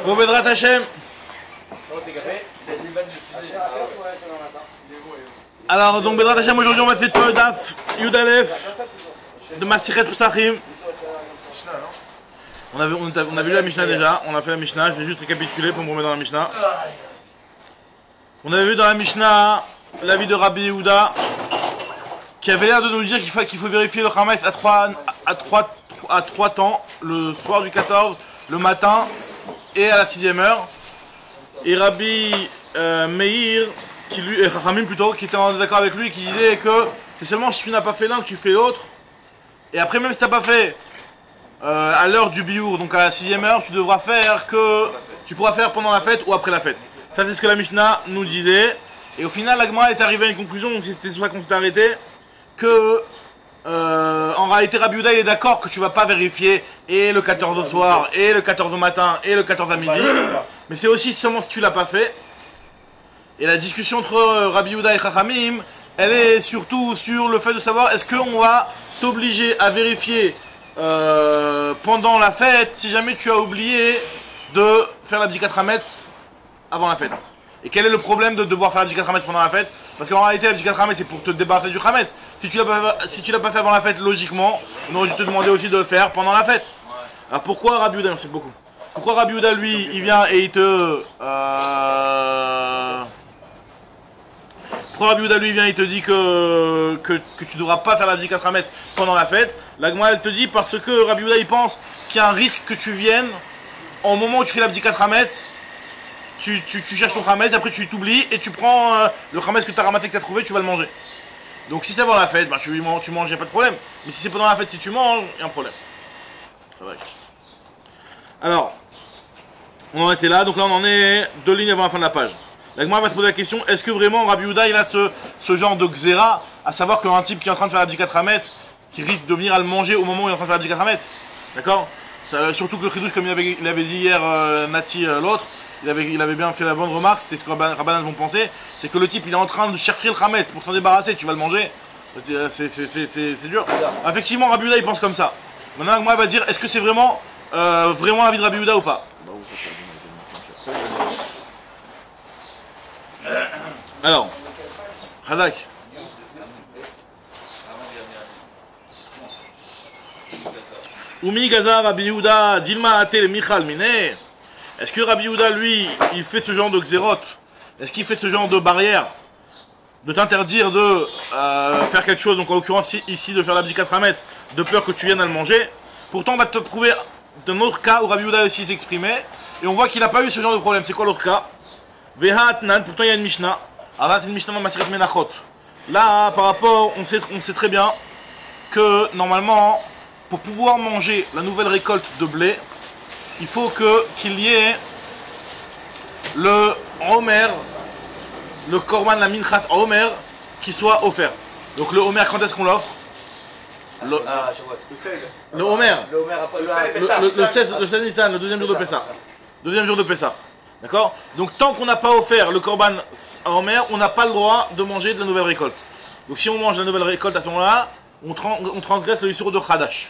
Bon, Bedrat Hashem. Alors, donc, Bedrat Hashem, aujourd'hui, on va faire le Daf Yud Aleph de Masichet Pesachim. On a vu la Mishnah déjà, on a fait la Mishnah, je vais juste récapituler pour me remettre dans la Mishnah. On avait vu dans la Mishnah l'avis de Rabbi Yehuda qui avait l'air de nous dire qu'il faut vérifier le Hametz à trois temps, le soir du 14, le matin et à la 6e heure. Et Rabbi Meir, Chachamim plutôt, qui était en désaccord avec lui et qui disait que c'est seulement si tu n'as pas fait l'un que tu fais l'autre. Et après, même si tu n'as pas fait à l'heure du biour, donc à la 6e heure, tu pourras faire pendant la fête ou après la fête. Ça, c'est ce que la Mishnah nous disait. Et au final, la Gemara est arrivée à une conclusion, donc c'était sur ça qu'on s'est arrêté, que en réalité, Rabbi Yehuda, il est d'accord que tu vas pas vérifier et le 14 au soir, et le 14 au matin, et le 14 à midi. Mais c'est aussi seulement si tu l'as pas fait. Et la discussion entre Rabbi Yehuda et Chachamim, elle est surtout sur le fait de savoir est-ce qu'on va t'obliger à vérifier pendant la fête si jamais tu as oublié de faire la Bdikat Hametz avant la fête. Et quel est le problème de devoir faire la Bdikat Hametz pendant la fête? Parce qu'en réalité la Bdikat Hametz c'est pour te débarrasser du Hametz. Si tu l'as pas fait avant la fête, logiquement, on aurait dû te demander aussi de le faire pendant la fête. Alors pourquoi Rabbi Yehuda, merci beaucoup. Pourquoi Rabbi Yehuda lui, il vient et il te Rabbi Yehuda lui vient et te dit que tu ne devras pas faire la Bdikat Hametz pendant la fête. La Gemara elle te dit parce que Rabbi Yehuda il pense qu'il y a un risque que tu viennes au moment où tu fais la Bdikat Hametz, tu cherches ton Hametz, après tu t'oublies et tu prends le Hametz que tu as ramassé, que tu as trouvé, tu vas le manger. Donc si c'est avant la fête, bah, tu manges, il n'y a pas de problème. Mais si c'est pendant la fête, si tu manges, il y a un problème. C'est vrai. Alors, on en était là, donc là on en est 2 lignes avant la fin de la page. La Gemara va se poser la question, est-ce que vraiment Rabbi Yehuda il a ce genre de xéra, à savoir qu'un type qui est en train de faire la Bdikat Hametz, qui risque de venir à le manger au moment où il est en train de faire la Bdikat Hametz. D'accord? Surtout que le chidouche, comme il avait dit hier Nati l'autre, il avait bien fait la bonne remarque, c'était ce que Rabbanan vont penser, c'est que le type il est en train de chercher le Hametz pour s'en débarrasser, tu vas le manger, c'est dur. Effectivement Rabbi Yehuda il pense comme ça. Maintenant la Gemara va dire, est-ce que c'est vraiment l'avis de Rabbi Yehuda ou pas? Alors, Hazak. Umi Gaza Rabbi Yehuda Dilma Atel Michal Mine. Est-ce que Rabbi Yehuda lui, il fait ce genre de xérote? Est-ce qu'il fait ce genre de barrière? De t'interdire de faire quelque chose, donc en l'occurrence ici de faire la Bdikat Hametz, de peur que tu viennes à le manger. Pourtant on va te trouver d'un autre cas où Rabbi Yehuda aussi s'exprimait, et on voit qu'il n'a pas eu ce genre de problème. C'est quoi l'autre cas? Vehatnan, pourtant il y a une Mishnah. Alors là c'est une Mishnah dans Masichet Menachot. Là par rapport, on sait très bien que normalement, pour pouvoir manger la nouvelle récolte de blé, il faut qu'il y ait le Homer, le Korban, la Minchat Homer, qui soit offert. Donc le Homer, quand est-ce qu'on l'offre? Le Homer. Le 16 Nissan, le deuxième jour de Pessah. Deuxième jour de Pessah. D'accord? Donc tant qu'on n'a pas offert le Korban à Homer, on n'a pas le droit de manger de la nouvelle récolte. Donc si on mange la nouvelle récolte à ce moment-là, on transgresse le Issur de Chadash.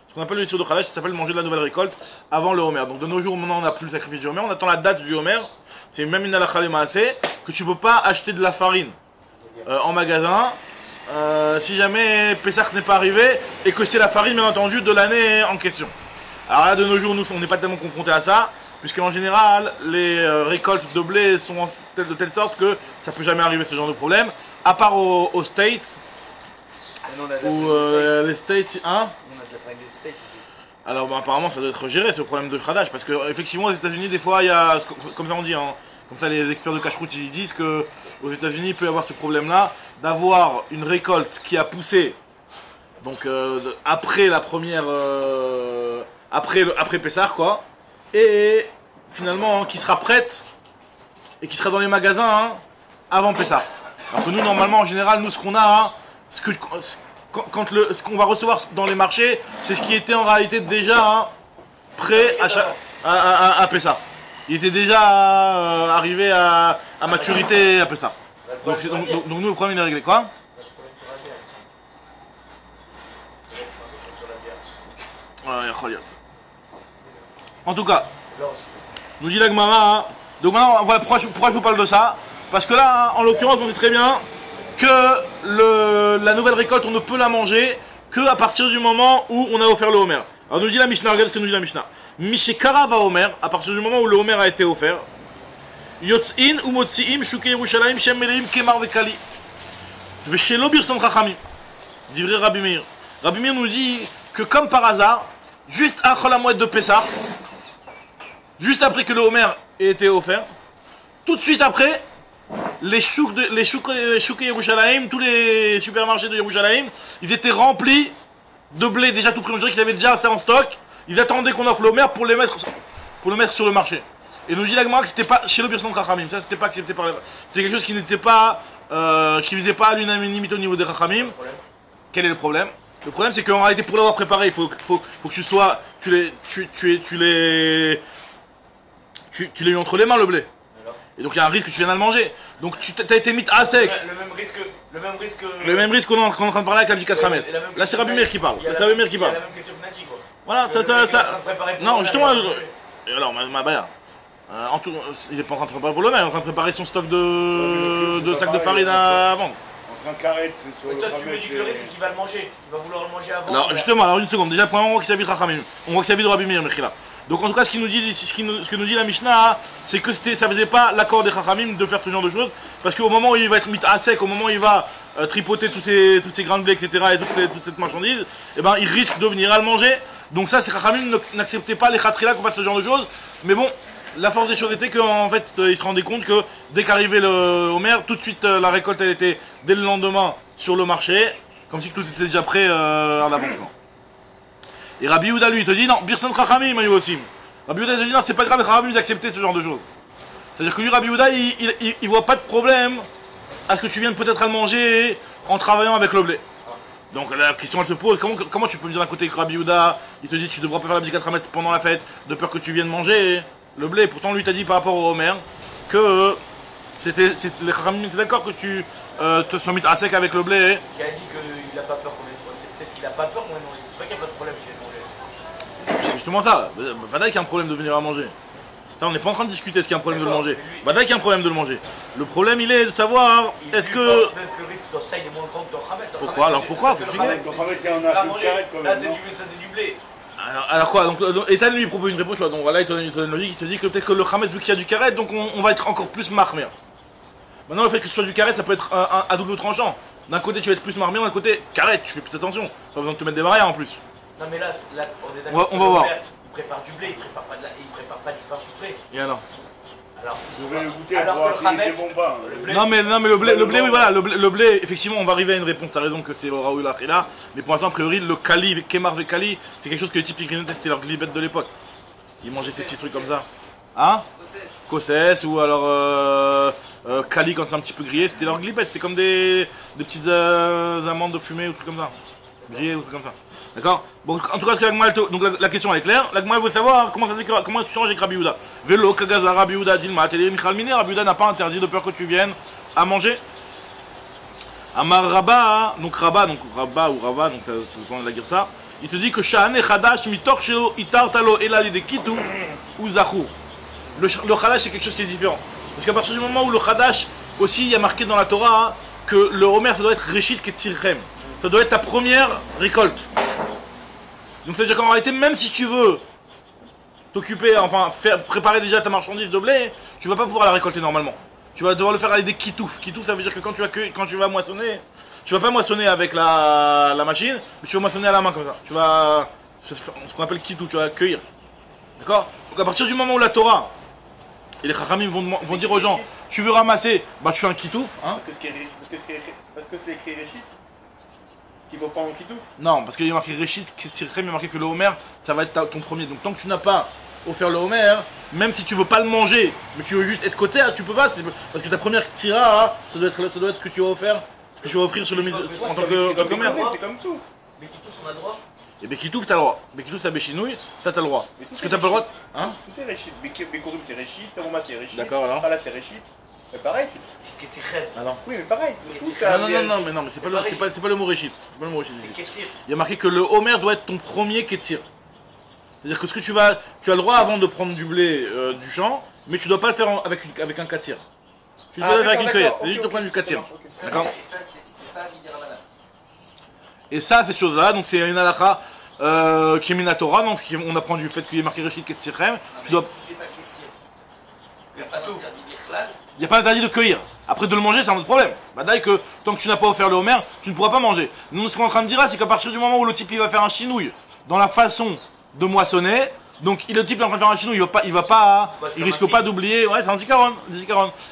Ce qu'on appelle le Issur de Chadash, ça s'appelle manger de la nouvelle récolte avant le Homer. Donc de nos jours, maintenant on n'a plus le sacrifice du Homer, on attend la date du Homer. C'est même une halakha lemaaseh que tu ne peux pas acheter de la farine en magasin si jamais Pessah n'est pas arrivé et que c'est la farine bien entendu de l'année en question. Alors là de nos jours, nous on n'est pas tellement confrontés à ça, puisque en général les récoltes de blé sont de telle sorte que ça peut jamais arriver ce genre de problème, à part aux States. Ou les States, hein? Alors bah, apparemment ça doit être géré ce problème de Khadash, parce que effectivement aux États-Unis des fois il y a, comme ça on dit, hein, comme ça les experts de cache-route ils disent que aux États-Unis il peut y avoir ce problème-là d'avoir une récolte qui a poussé donc après la première après Pessah quoi, et finalement qui sera prête et qui sera dans les magasins hein, avant Pessah. Alors que nous normalement en général nous ce qu'on a hein, ce qu'on va recevoir dans les marchés, c'est ce qui était en réalité déjà hein, prêt à Pessah. Il était déjà arrivé à maturité à Pessah. Donc nous le problème il est réglé. Quoi? En tout cas, Nous dit la Gemara. Hein. Donc maintenant, voilà pourquoi je vous parle de ça. Parce que là, en l'occurrence, on sait très bien que la nouvelle récolte, on ne peut la manger que à partir du moment où on a offert le Homer. Alors nous dit la Mishnah, regardez ce que nous dit la Mishnah. Mishekara va Homer, à partir du moment où le Homer a été offert. Yotz'in ou motzi'im shuke Yerushalayim shem meleim kemar vekali. Veshelo birson chachamim. Divrei Rabbi Meir. Rabbi Meir nous dit que comme par hasard, juste après la moite de Pessah, juste après que le Homer ait été offert, tout de suite après, les chouk Yerushalayim, tous les supermarchés de Yerushalayim, ils étaient remplis de blé déjà tout pris. On dirait qu'ils avaient déjà ça en stock. Ils attendaient qu'on offre le Homer pour le mettre sur le marché. Et nous dit la Gemara que c'était pas chez le Birson Chachamim. Ça, c'était pas accepté par les... C'était quelque chose qui n'était pas, qui faisait pas l'unanimité au niveau des Chachamim. Quel est le problème? Le problème, c'est qu'en réalité, pour l'avoir préparé, il faut que tu sois, tu l'aies eu entre les mains le blé. Et donc il y a un risque que tu viennes à le manger. Donc tu t'as été mis à sec. Le même risque qu'on est en train de parler avec la petite Hametz. Là c'est Rabbi Meir qui parle. C'est Rabbi Meir qui parle. Il y a la même question que Nati, quoi. Voilà, ça. Non, justement. Et alors, ma baya. Il est pas en train de préparer pour le même, il est en train de préparer son stock de sacs de farine à vendre. En train de carrette, sur toi tu me dis que le risque c'est qu'il va le manger, qu'il va vouloir le manger avant. Alors justement, alors une seconde, déjà pour un moment qu'il s'habille de Chachamim, on voit qu'il s'habille de Rabbi Meir, Mechila. Donc en tout cas ce que nous dit la Mishnah, c'est que ça faisait pas l'accord des Chachamim de faire ce genre de choses, parce qu'au moment où il va être mis à sec, au moment où il va tripoter tous ces grains de blé, etc. et toute cette marchandise, eh ben il risque de venir à le manger. Donc ça, ces Chachamim n'acceptaient pas les Khatrila qu'on fasse ce genre de choses, mais bon. La force des choses était qu'en fait, ils se rendaient compte que dès qu'arrivait le Homer, tout de suite la récolte elle était dès le lendemain sur le marché, comme si tout était déjà prêt à l'avancement. Et Rabbi Yehuda lui il te dit non, Birsan Chachamim Mayosim. Rabbi Yehuda te dit non, c'est pas grave, les Chachamim ils acceptaient ce genre de choses. C'est-à-dire que lui, Rabbi Yehuda, il voit pas de problème à ce que tu viennes peut-être à le manger en travaillant avec le blé. Donc la question elle se pose, comment tu peux me dire d'un côté que Rabbi Yehuda, il te dit tu devras pas faire la Bdikat Hametz pendant la fête, de peur que tu viennes manger le blé, pourtant lui t'a dit par rapport au Homer que les Chachamim étaient d'accord que tu te sois mis à sec avec le blé. Qui a dit qu'il a pas peur qu'on vienne manger. C'est peut-être qu'il a pas peur qu'on vienne manger. C'est pas qu'il n'y a pas de problème qu'il vienne manger. C'est justement ça. Vadaï qu'il y a un problème de venir à manger. Ça, on n'est pas en train de discuter est-ce qu'il y a un problème de le manger. Vadaï qu'il y a un problème de le manger. Le problème il est de savoir est-ce que. Est-ce que le risque dans ça il est moins grand que ton Hametz? Pourquoi? Alors pourquoi? Faut expliquer. Là c'est du blé. Alors quoi, donc Ethan lui propose une réponse, tu vois, donc voilà, il te donne une logique, il te dit que peut-être que le Hametz, vu qu'il y a du carré, donc on va être encore plus marmère. Maintenant, le fait que ce soit du carré, ça peut être à double tranchant. D'un côté, tu vas être plus marmère, d'un côté, carré, tu fais plus attention. Pas besoin de te mettre des barrières en plus. Non, mais là on est d'accord. On va voir. Il prépare du blé, il prépare pas du pain tout prêt. Et alors je vais goûter pour voir s'il était bon pas. Non mais le blé, oui voilà, le blé, effectivement on va arriver à une réponse, t'as raison que c'est le Raoul Achila, mais pour l'instant a priori le Kali, Kemar Vekali, c'est quelque chose que les types Grignotes c'était leur glibette de l'époque. Ils mangeaient ces petits trucs comme ça. Hein? Kosses ou alors Kali quand c'est un petit peu grillé, c'était leur glibette, c'était comme des petites amandes fumées ou trucs comme ça. Grillées ou trucs comme ça. D'accord? Bon, en tout cas, donc la question elle est claire. La Gemara veut savoir comment tu changes avec Rabbi Yehuda. Velo, Kagaza, Rabbi Yehuda, Dilma, Télé, Michal Mine. Rabbi Yehuda n'a pas interdit de peur que tu viennes à manger. Amar Rabba, donc Rabba ou Rava, donc ça dépend de la Girsa. Il te dit que Shahane Chadash, Mitor Shelo, Itartalo, Elali de Kitu, ou Zachou. Le Chadash c'est quelque chose qui est différent. Parce qu'à partir du moment où le Chadash, aussi il y a marqué dans la Torah que le Homer ça doit être Reshit Ketzirchem. Ça doit être ta première récolte. Donc ça veut dire qu'en réalité, même si tu veux t'occuper, enfin préparer déjà ta marchandise de blé, tu vas pas pouvoir la récolter normalement. Tu vas devoir le faire avec des kitouf. Kitouf ça veut dire que quand tu vas moissonner, tu vas pas moissonner avec la machine, mais tu vas moissonner à la main comme ça. Tu vas, ce qu'on appelle kitouf, tu vas cueillir. D'accord? Donc à partir du moment où la Torah et les Chachamim vont dire aux gens, tu veux ramasser, bah tu fais un kitouf. Hein? Parce que c'est écrit Réchit. Qu'il faut pas en kitouf? Non, parce qu'il y a marqué Réchit, il y a marqué que le Homer, ça va être ton premier. Donc tant que tu n'as pas offert le Homer, même si tu veux pas le manger, mais tu veux juste être côté, tu peux pas, parce que ta première tira, ça doit être ce que tu vas offrir, ce que tu vas offrir sur le mise en tant que Homer. C'est comme tout. Mais kitouf on a le droit? Et Bekitouf t'as le droit. Bekitouf ça béchinouille, ça t'as le droit. Est-ce que t'as pas le droit? Hein? Tout est Réchit. Bekorum c'est Réchit, Tamoma c'est Réchit. D'accord alors. Khala c'est Réchit. Mais pareil, Ah non. Oui, mais pareil. Non, mais c'est pas le mot Réchit. C'est pas le mot Réchit. C'est Ketzir. Il y a marqué que le Homer doit être ton premier Ketzir. C'est-à-dire que ce que tu as le droit avant de prendre du blé du champ, mais tu dois pas le faire avec un katsir. Tu dois le faire avec une cueillette, c'est juste de prendre du katsir. D'accord. Et ça, c'est pas Vidirabanan. Et ça, ces choses-là, donc c'est une halakha qui est minatora, donc on apprend du fait qu'il y a marqué Reshit Ketzirchem. Tu dois... Si c'est pas Ketsir, il n'y a pas d'interdit d'Ichlal. Il n'y a pas d'interdit de cueillir. Après de le manger, c'est un autre problème. Bah d'ailleurs que tant que tu n'as pas offert le homer, tu ne pourras pas manger. Nous, ce qu'on est en train de dire là, c'est qu'à partir du moment où le type il va faire un chinouille dans la façon de moissonner, donc le type est en train de faire un chinouille, il risque pas d'oublier. Ouais, c'est un zikaron.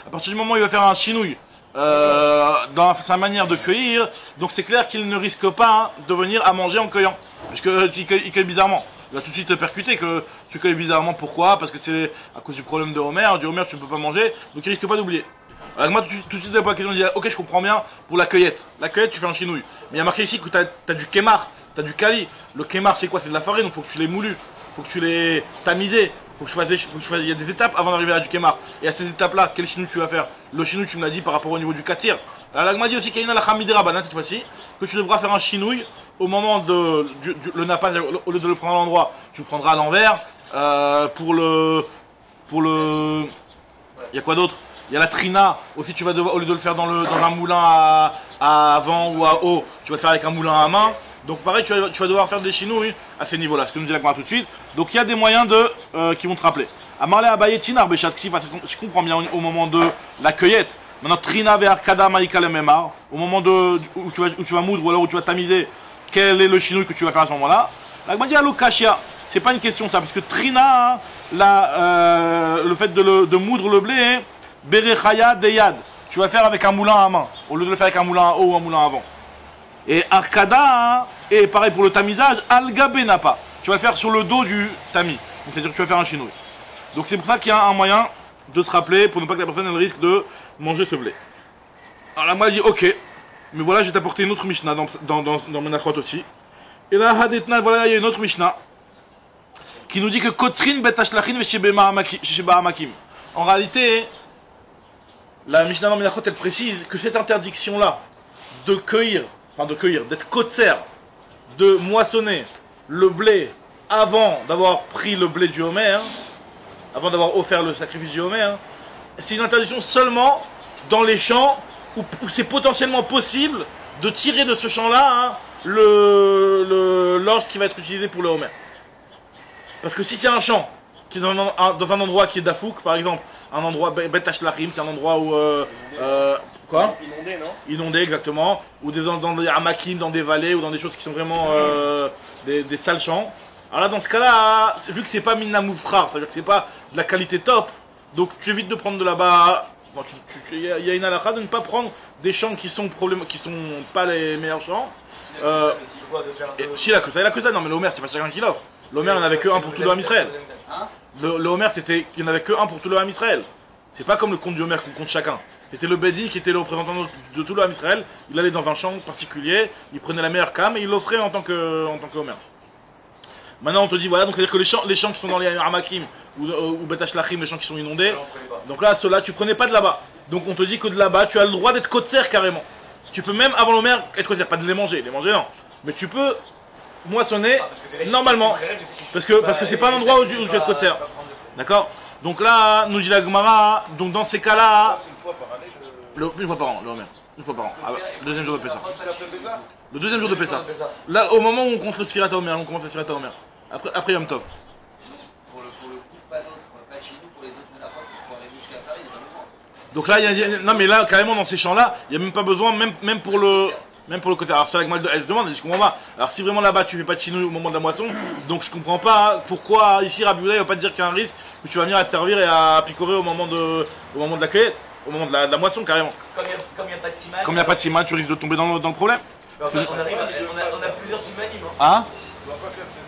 À partir du moment où il va faire un chinouille dans sa manière de cueillir, donc c'est clair qu'il ne risque pas de venir à manger en cueillant, puisqu'il cueille bizarrement. Il va tout de suite te percuter que tu cueilles bizarrement. Pourquoi? Parce que c'est à cause du problème de Homer. Du Homer, tu ne peux pas manger, donc il risque pas d'oublier. Alors moi, tout de suite, la question, je dis, ok, je comprends bien pour la cueillette. La cueillette, tu fais un chinouille. Mais il y a marqué ici que tu as du kémar, tu as du kali. Le kémar, c'est quoi? C'est de la farine, donc il faut que tu les moulus, il faut que tu les tamises. Il y a des étapes avant d'arriver à du kémar. Et à ces étapes-là, quel chinouille tu vas faire? Le chinouille, tu me l'as dit par rapport au niveau du katsir. Alors, l'agma dit aussi qu'il y a une halakha midirabanan cette fois-ci, que tu devras faire un chinouille au moment de le nappage, au lieu de le prendre à l'endroit, tu le prendras à l'envers. Il y a quoi d'autre? Il y a la trina, aussi tu vas devoir, au lieu de le faire dans un moulin à vent ou à eau, tu vas le faire avec un moulin à main. Donc pareil, tu vas devoir faire des chinouilles à ces niveaux-là, ce que nous dit la Gemara tout de suite. Donc il y a des moyens qui vont te rappeler. Amarle Abaye Tinar Beshat Ksif, je comprends bien au moment de la cueillette. Maintenant, Trina Ve'arkada Maïka le Memar, au moment où tu vas moudre ou alors où tu vas tamiser, quel est le chinouille que tu vas faire à ce moment-là? La Gemara dit Alokashia, c'est pas une question ça, parce que Trina, le fait de moudre le blé, Berechaya Deyad, tu vas faire avec un moulin à main, au lieu de le faire avec un moulin à eau ou un moulin à vent. Et Arkada, et pareil pour le tamisage, Algabe Napa, tu vas le faire sur le dos du tamis, c'est-à-dire que tu vas faire un chinouille. Donc c'est pour ça qu'il y a un moyen de se rappeler, pour ne pas que la personne ait le risque de manger ce blé. Alors là, moi, je dis ok, mais voilà, je vais t'apporter une autre Mishnah dans Menachot aussi. Et là, Hadetna, voilà, il y a une autre Mishnah qui nous dit que Kotrin betashlachin vesheba hamakim. En réalité, la Mishnah dans Menachot, elle précise que cette interdiction-là d'être kotser, de moissonner le blé avant d'avoir pris le blé du Homer, avant d'avoir offert le sacrifice du Homer, c'est une interdiction seulement dans les champs où c'est potentiellement possible de tirer de ce champ-là l'orge qui va être utilisé pour le Homer. Parce que si c'est un champ qui est dans un endroit qui est dafouk, par exemple, un endroit Bet Hashlachim, c'est un endroit où quoi? Inondé, non? Inondé, exactement, ou dans des hamakim, dans des vallées, ou dans des choses qui sont vraiment des sales champs. Alors là, dans ce cas-là, vu que c'est pas Mina Moufrar, c'est-à-dire que c'est pas de la qualité top, donc tu évites de prendre de là-bas. Il y a une halakha de ne pas prendre des champs qui sont pas les meilleurs champs. Il a que ça, non mais le Homer, c'est pas chacun qui l'offre. Le Homer, il n'y en avait que un pour tout le Ham Israël. Le Homer, il n'y en avait que un pour tout le Ham Israël. C'est pas comme le compte du Homer qu'on compte chacun. C'était le Bedin qui était le représentant de tout le Ham Israël. Il allait dans un champ particulier, il prenait la meilleure cam et il l'offrait en tant que Homer. Maintenant on te dit voilà, donc c'est-à-dire que les champs qui sont dans les Hamakim ou Bet Hashlachim, les champs qui sont inondés, donc là ceux-là tu prenais pas de là-bas. Donc on te dit que de là-bas tu as le droit d'être kotser carrément. Tu peux même avant l'Homer être kotser, pas de les manger non. Mais tu peux moissonner normalement. Parce que c'est pas un endroit où tu es kotser. D'accord? Donc là, nous dit la Gemara, donc dans ces cas-là. C'est une fois par année Une fois par an, le Homer. Une fois par an. Le deuxième jour de Pessah. juste après Pessah. Le deuxième jour de Pessah. Là, au moment où on compte le Sfirat Homer, on commence le Sfirat Homer. Après Yom Tov. Pour le coup, pas chez nous, pour les autres Menachot, pour aller jusqu'à Paris, il n'y a pas besoin. Donc là, non mais là, carrément dans ces champs-là, il n'y a même pas besoin, même pour le côté. Alors c'est la Gemara elle se demande, je comprends pas. Alors si vraiment là-bas tu fais pas de chinouille au moment de la moisson, donc je comprends pas pourquoi ici Rabbi Yehuda il va pas te dire qu'il y a un risque que tu vas venir à te servir et à picorer au moment de la cueillette, au moment de la moisson carrément. Comme il n'y a pas de siman. Comme il n'y a pas de siman, tu risques de tomber dans le problème. En fait, on a plusieurs simanim. Hein? Tu dois pas faire cette.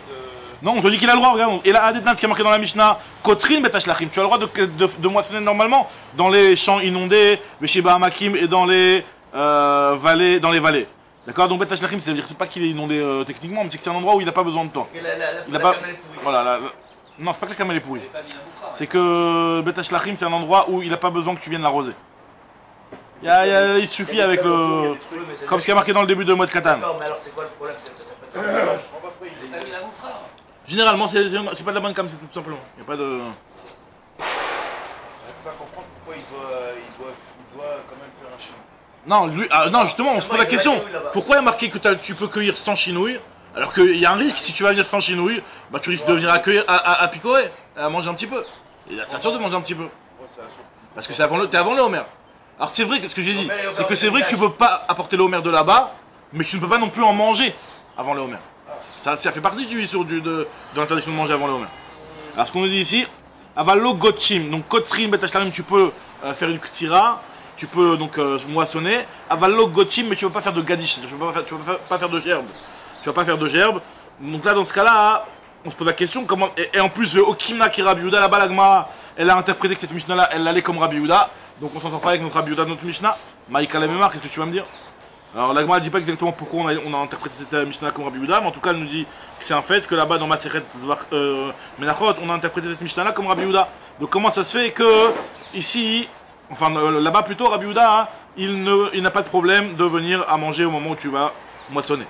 Non, on te dit qu'il a le droit, regarde. Et là, Adetnan, ce qui est marqué dans la Mishnah, Kotrin betashlachim, tu as le droit de moissonner normalement dans les champs inondés, Veshiba Hamakim et dans les vallées. D'accord? Donc betashlachim, ça veut dire c'est pas qu'il est inondé techniquement, mais c'est que c'est un endroit où il n'a pas besoin de temps. Il n'a pas. Voilà. Non, c'est pas que la camelle est pourrie. C'est que betashlachim, c'est un endroit où il n'a pas besoin que tu viennes l'arroser. Il suffit avec le. Comme ce qui est marqué dans le début de Moed Katan. D'accord, mais alors c'est quoi le problème? Je comprends pas pourquoi il est. T'as mis la Moufra. Généralement, c'est pas de la bonne cam, c'est tout simplement. Il n'y a pas de. Je peux pas comprendre pourquoi il doit quand même faire un chien. Non, lui, non, justement, on se pose la question. Pourquoi il y a marqué que tu peux cueillir sans chinouille, alors qu'il y a un risque, si tu vas venir sans chinouille, bah tu risques de venir à picorer, à manger un petit peu. Et ça sûr de manger un petit peu. Ouais, c'est un saut. Parce que t'es avant le Homer. Alors c'est vrai que ce que j'ai dit, c'est que c'est vrai que tu peux pas apporter le Homer de là-bas, mais tu ne peux pas non plus en manger avant le Homer. Ça fait partie de l'interdiction de manger avant le Homer. Alors ce qu'on nous dit ici, avalo gotchim, donc kotrim betashtarim, tu peux faire une ktira, tu peux donc moissonner. Avalo gotchim, mais tu ne peux pas faire de gadish, tu ne peux pas faire de gerbe. Tu vas pas faire de gerbe. Donc là, dans ce cas-là, on se pose la question, comment. Et en plus, Okimna qui Rabbi Yehuda, là-bas, la Gemara, elle a interprété que cette Mishnah-là, elle allait comme Rabbi Yehuda. Donc on s'en sort pas avec notre Rabbi Yehuda, notre Mishnah. Maïka la Memar, qu'est-ce que tu vas me dire? Alors la Gemara ne dit pas exactement pourquoi on a interprété cette Mishnah comme Rabbi Yehuda, mais en tout cas, elle nous dit que c'est un fait que là-bas, dans Masechet Menachot, on a interprété cette Mishnah-là comme Rabbi Yehuda. Donc comment ça se fait que, ici, enfin là-bas plutôt, Rabbi Yehuda, hein, il n'a pas de problème de venir à manger au moment où tu vas moissonner.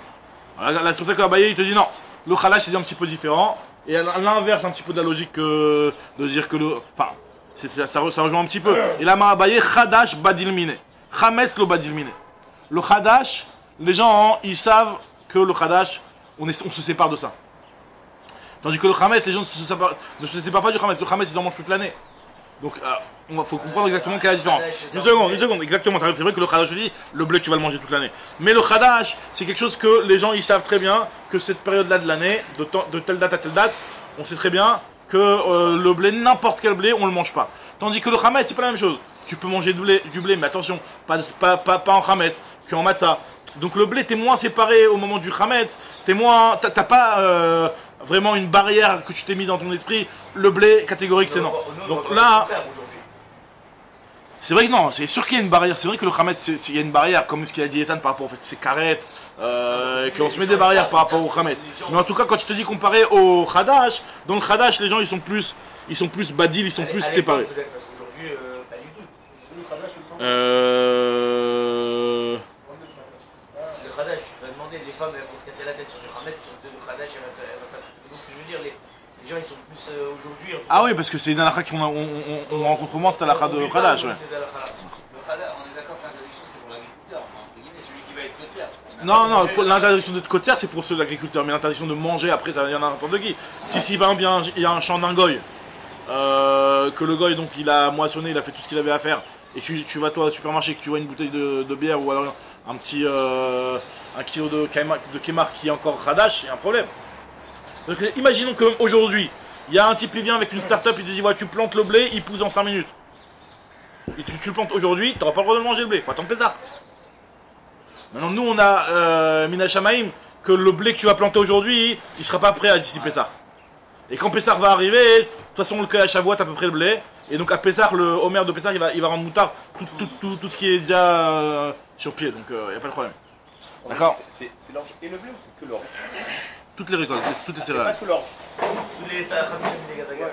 Là, c'est pour ça qu'Abaye, il te dit non. Le khalash, c'est un petit peu différent. Et à l'inverse, un petit peu de la logique de dire que le. Enfin, ça rejoint un petit peu. Et là, Abaye, khadash badilmine. Chametz lo badilmine. Le khadash, les gens, hein, ils savent que le khadash, on se sépare de ça. Tandis que le chametz, les gens ne se séparent pas du chametz. Le chametz, ils en mangent toute l'année. Donc, il faut comprendre exactement quelle est la différence. Une seconde, exactement. C'est vrai que le khadash, je dis, le blé, tu vas le manger toute l'année. Mais le khadash, c'est quelque chose que les gens, ils savent très bien que cette période-là de l'année, de telle date à telle date, on sait très bien que le blé, n'importe quel blé, on le mange pas. Tandis que le chametz, c'est pas la même chose. Tu peux manger du blé, mais attention, pas en chametz, qu'en matzah. Donc le blé, t'es moins séparé au moment du chametz, t'as pas vraiment une barrière que tu t'es mis dans ton esprit. Le blé, catégorique, c'est non. Donc là, c'est vrai que non, c'est sûr qu'il y a une barrière. C'est vrai que le chametz, il y a une barrière, comme ce qu'il a dit Ethan par rapport au fait que c'est carrette, qu'on se met des barrières par rapport au chametz. Mais en tout cas, quand tu te dis comparé au khadash, dans le khadash, les gens ils sont plus badil, ils sont plus séparés. Peut-être parce qu'aujourd'hui, pas du tout. Le khadash, je le sens. Le khadash, tu vas demander, les femmes elles vont te casser la tête sur du khametz, sur le khadash, elle va te. Donc, ce que je veux dire, les gens ils sont plus aujourd'hui. Ah oui, parce que c'est une halakha qu'on rencontre moins, c'est la halakha de khadash. Ouais. Le khadash, on est d'accord que l'interdiction c'est pour l'agriculteur, enfin entre guillemets, celui qui va être côtière. Non, l'interdiction de côtière c'est pour ceux d'agriculteurs, mais l'interdiction de manger après ça vient n'importe qui. Si par exemple il y a un champ d'un goy, que le goy donc il a moissonné, il a fait tout ce qu'il avait à faire, et tu vas toi au supermarché que tu vois une bouteille de bière ou alors un petit 1 kilo de kémar qui est encore khadash, il y a un problème. Donc, imaginons qu'aujourd'hui, il y a un type qui vient avec une start-up, il te dit ouais, tu plantes le blé, il pousse en 5 minutes. Et tu le plantes aujourd'hui, tu n'auras pas le droit de manger le blé, il faut attendre Pessah. Maintenant, nous on a Mina Shamaim, que le blé que tu vas planter aujourd'hui, il ne sera pas prêt à d'ici Pessah. Et quand Pessah va arriver, de toute façon, le cueillage à Shavuot à peu près le blé. Et donc à Pessah, le Homer de Pessah, il va rendre moutard tout ce qui est déjà sur pied. Donc il n'y a pas de problème. D'accord. C'est l'orge et le blé ou c'est que l'orge? Toutes les récoltes, toutes les C'est pas céréales. que l'orge. Tous les salachim des Gataga.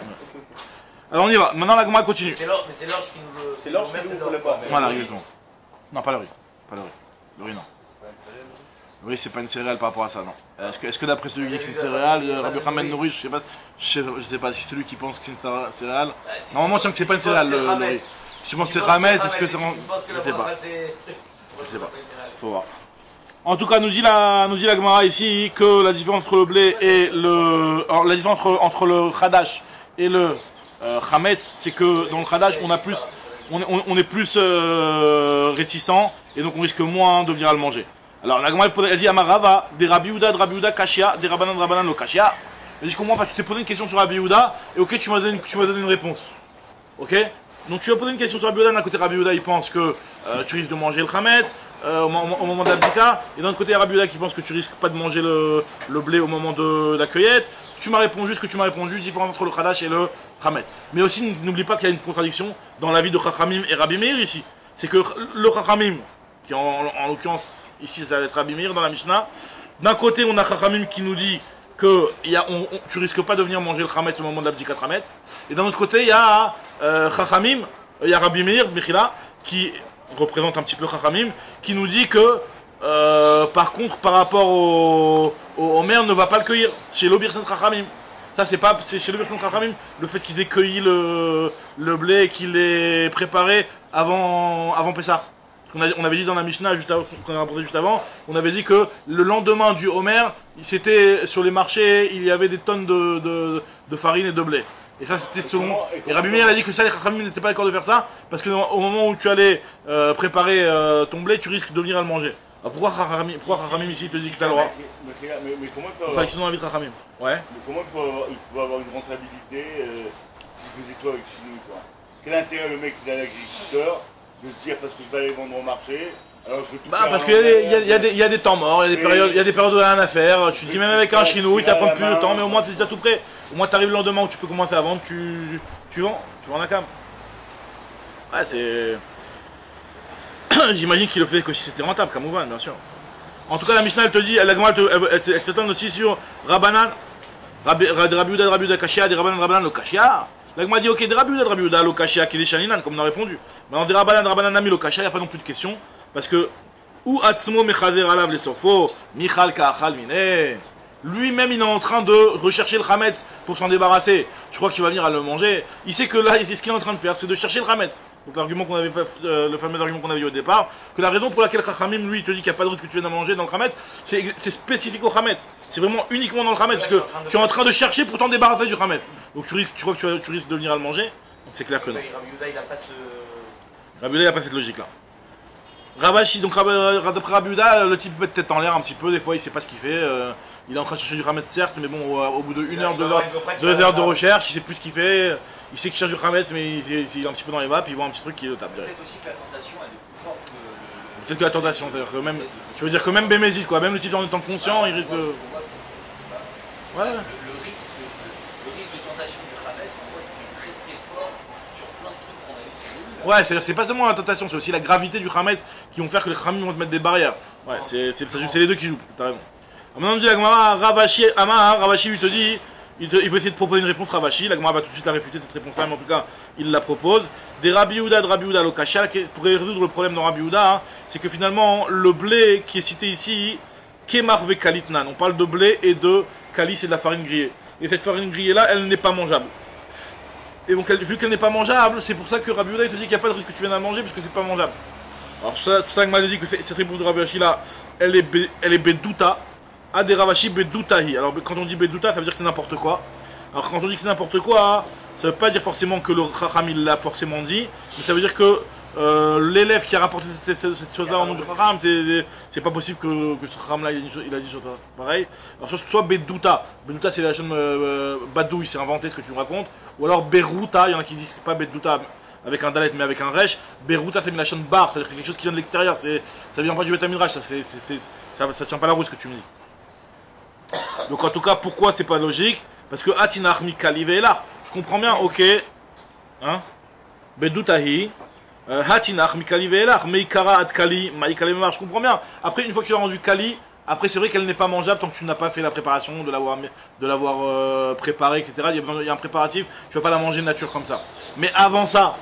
Alors on y va. Maintenant la Gemara continue. Mais c'est l'orge qui nous le. C'est l'orge qui nous voulait pas. Voilà, exactement. Non, pas le riz. Pas le riz. Le riz, non. Le riz, c'est pas une céréale par rapport à ça, non. Est-ce que d'après celui qui dit que c'est une céréale, Rabbi Hamed Nouri, je sais pas si c'est celui qui pense que c'est une céréale. Normalement, je sens que c'est pas une céréale, le riz. Si tu penses que c'est Hamed, est-ce que c'est. Je sais pas. Je sais pas. Faut voir. En tout cas, nous dit la Gemara ici que la différence entre le blé et le. Alors, la différence entre le Khadash et le Chametz, c'est que dans le Khadash, on est plus réticent et donc on risque moins de venir à le manger. Alors la Gemara elle dit Amarava, des Rabbi Yehuda Kashia, des Rabbanan lo Kashia. Elle dit je comprends pas, tu t'es posé une question sur Rabbi Yehuda et ok, tu m'as donné une réponse. Ok. Donc tu as posé une question sur Rabbi Yehuda, d'un côté Rabbi Yehuda il pense que tu risques de manger le Chametz au moment de l'abdika, et d'un autre côté Rabbi Yehuda qui pense que tu risques pas de manger le blé au moment de la cueillette. Tu m'as répondu ce que tu m'as répondu, différence entre le Khadash et le Chametz. Mais aussi n'oublie pas qu'il y a une contradiction dans la vie de Chachamim et Rabbi Meir ici. C'est que le Chachamim, qui en l'occurrence ici ça va être Rabbi Meir dans la Mishnah, d'un côté on a Chachamim qui nous dit que tu risques pas de venir manger le Chametz au moment de l'abdika Chametz, et d'un autre côté il y a Chachamim, il y a Rabbi Meir, Mechila, qui représente un petit peu Chachamim, qui nous dit que par contre par rapport au Homer ne va pas le cueillir chez l'Obirsen Chachamim. Ça, c'est pas, c'est chez le version Chachamim, le fait qu'ils aient cueilli le blé et qu'ils l'aient préparé avant Pessah. On avait dit dans la Mishnah, qu'on a rapporté juste avant, on avait dit que le lendemain du Homer, c'était sur les marchés, il y avait des tonnes de farine et de blé. Et ça, c'était selon. Et Rabbi Meir a dit que ça, les Chachamim n'étaient pas d'accord de faire ça, parce que au moment où tu allais préparer ton blé, tu risques de venir à le manger. Alors pourquoi Chachamim ici te dit que tu as le droit? Mais comment il peut Enfin, sinon, invite Chachamim. Ouais. Mais comment il peut avoir une rentabilité s'il faisait toi avec Chinois, quoi? Quel intérêt le mec qui est l'agriculteur de se dire parce que je vais aller vendre au marché, alors je vais tout faire Parce qu'il y a des temps morts, il y a des périodes où il n'y a rien à faire. Tu te dis même avec un chinois, il prend plus de temps, mais au moins tu es déjà tout prêt. Au moins tu arrives le lendemain où tu peux commencer à vendre, tu vends la cam. Ouais, c'est. J'imagine qu'il le fait que si c'était rentable, Kamouvan, bien sûr. En tout cas, la Mishnah elle te dit, elle s'étonne aussi sur Rabbanan, Rabbi Uda Kashia, des Rabbanan le Kashia. L'agma dit ok, des Rabbi Uda le Kashia, qui est Shaninan, comme on a répondu. Maintenant, des Rabbanan Nami le Kashia, il n'y a pas non plus de question. Parce que, ou Atzmo Mechazer Alav les Sorfo, Michal Ka'achal Mine. Lui-même, il est en train de rechercher le Hametz pour s'en débarrasser. Je crois qu'il va venir à le manger. Il sait que là, ce qu'il est en train de faire, c'est de chercher le Hametz. Donc l'argument qu'on avait fait, le fameux argument qu'on avait eu au départ, que la raison pour laquelle Chachamim, lui, il te dit qu'il n'y a pas de risque que tu viennes à manger dans le Hametz, c'est spécifique au Hametz. C'est vraiment uniquement dans le Hametz, parce que tu es en train de chercher pour t'en débarrasser du Hametz. Donc tu crois que tu risques de venir à le manger. Donc c'est clair que non. Rabbi Uda, il n'a pas ce... Rabbi Uda, il n'a pas cette logique-là. Ravashi, donc d'après Rabbi Uda, le type met tête en l'air un petit peu, des fois il sait pas ce qu'il fait. Il est en train de chercher du Hametz certes, mais bon, au bout de 1 heure, 2 heures de recherche, il sait plus ce qu'il fait. Il sait qu'il cherche du Hametz, mais il est un petit peu dans les vapes, il voit un petit truc qui le tape direct. Peut-être aussi que la tentation elle est plus forte que Peut-être que la tentation, c'est-à-dire que même, je veux dire que même Bémézid, quoi, même le type en étant conscient, il risque de... Ouais. Le risque de tentation du Hametz, on voit qu'il est très très fort sur plein de trucs qu'on a vu au début. Ouais, c'est pas seulement la tentation, c'est aussi la gravité du Hametz qui vont faire que les Khamim vont te mettre des barrières. Ouais, c'est les deux qui jouent, t'as raison. Maintenant, on dit la Gemara, Ravashi, Ravashi lui te dit, il veut essayer de proposer une réponse Ravashi, la Gemara va tout de suite la réfuter cette réponse-là, mais en tout cas, il la propose. Des Rabbi Uda Lokashal, pour résoudre le problème dans Rabbi Uda, c'est que finalement, le blé qui est cité ici, Kemar ve Kalitnan, on parle de blé et de Kali, c'est de la farine grillée. Et cette farine grillée-là, elle n'est pas mangeable. Et donc, vu qu'elle n'est pas mangeable, c'est pour ça que Rabbi Uda il te dit qu'il n'y a pas de risque que tu viennes à manger, puisque c'est pas mangeable. Alors, ça m'a dit que cette réponse de Rabbi Uda là, elle est Bedouta. Ah, des Ravashi Bedoutahi. Alors quand on dit Bedouta, ça veut dire que c'est n'importe quoi. Alors quand on dit que c'est n'importe quoi, ça veut pas dire forcément que le Chacham il l'a forcément dit, mais ça veut dire que l'élève qui a rapporté cette chose-là au nom du Chacham, c'est pas possible que ce Chacham là il a dit chose pareil. Alors soit Bedouta, Bedouta c'est la chaîne Badou, il s'est inventé ce que tu me racontes, ou alors Berouta, il y en a qui disent c'est pas Bedouta avec un dalet mais avec un resh, Berouta c'est une la chaîne bar, c'est-à-dire que c'est quelque chose qui vient de l'extérieur, ça vient pas du Betamidrash, ça tient pas la route ce que tu me dis. Donc en tout cas, pourquoi c'est pas logique? Parce que Atinach Mikali Ve'elach. Je comprends bien, ok. Hein? Bedoutahi. Hatinach Mikali Ve'elach. Meikara Ad Kali. Maikali Memar. Je comprends bien. Après, une fois que tu as rendu Kali, après c'est vrai qu'elle n'est pas mangeable tant que tu n'as pas fait la préparation, de l'avoir préparée, etc. Il y a un préparatif, tu vas pas la manger de nature comme ça. Mais avant ça,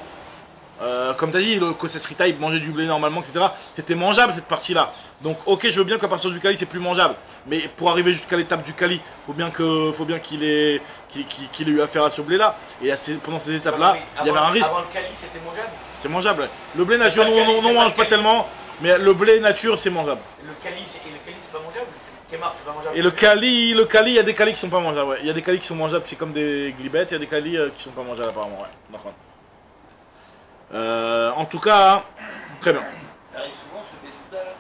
comme tu as dit, le Kosesrita, il mangeait du blé normalement, etc. C'était mangeable cette partie-là. Donc ok, je veux bien qu'à partir du Kali, c'est plus mangeable. Mais pour arriver jusqu'à l'étape du Kali, faut bien qu'il ait eu affaire à ce blé-là. Et pendant ces étapes-là, il y avait un risque. Avant le Kali, c'était mangeable? C'est mangeable, ouais. Le blé nature, on n'en mange pas tellement. Mais le blé nature, c'est mangeable. Le Kali, c'est pas mangeable? Kemar, c'est pas mangeable? Et le Kali, il y a des Kali qui sont pas mangeables, ouais. Il y a des Kali qui sont mangeables, c'est comme des glibettes. Il y a des Kali qui sont pas mangeables apparemment, ouais. D'accord. En tout cas, très bien. Ça arrive souvent ce Bedouta là?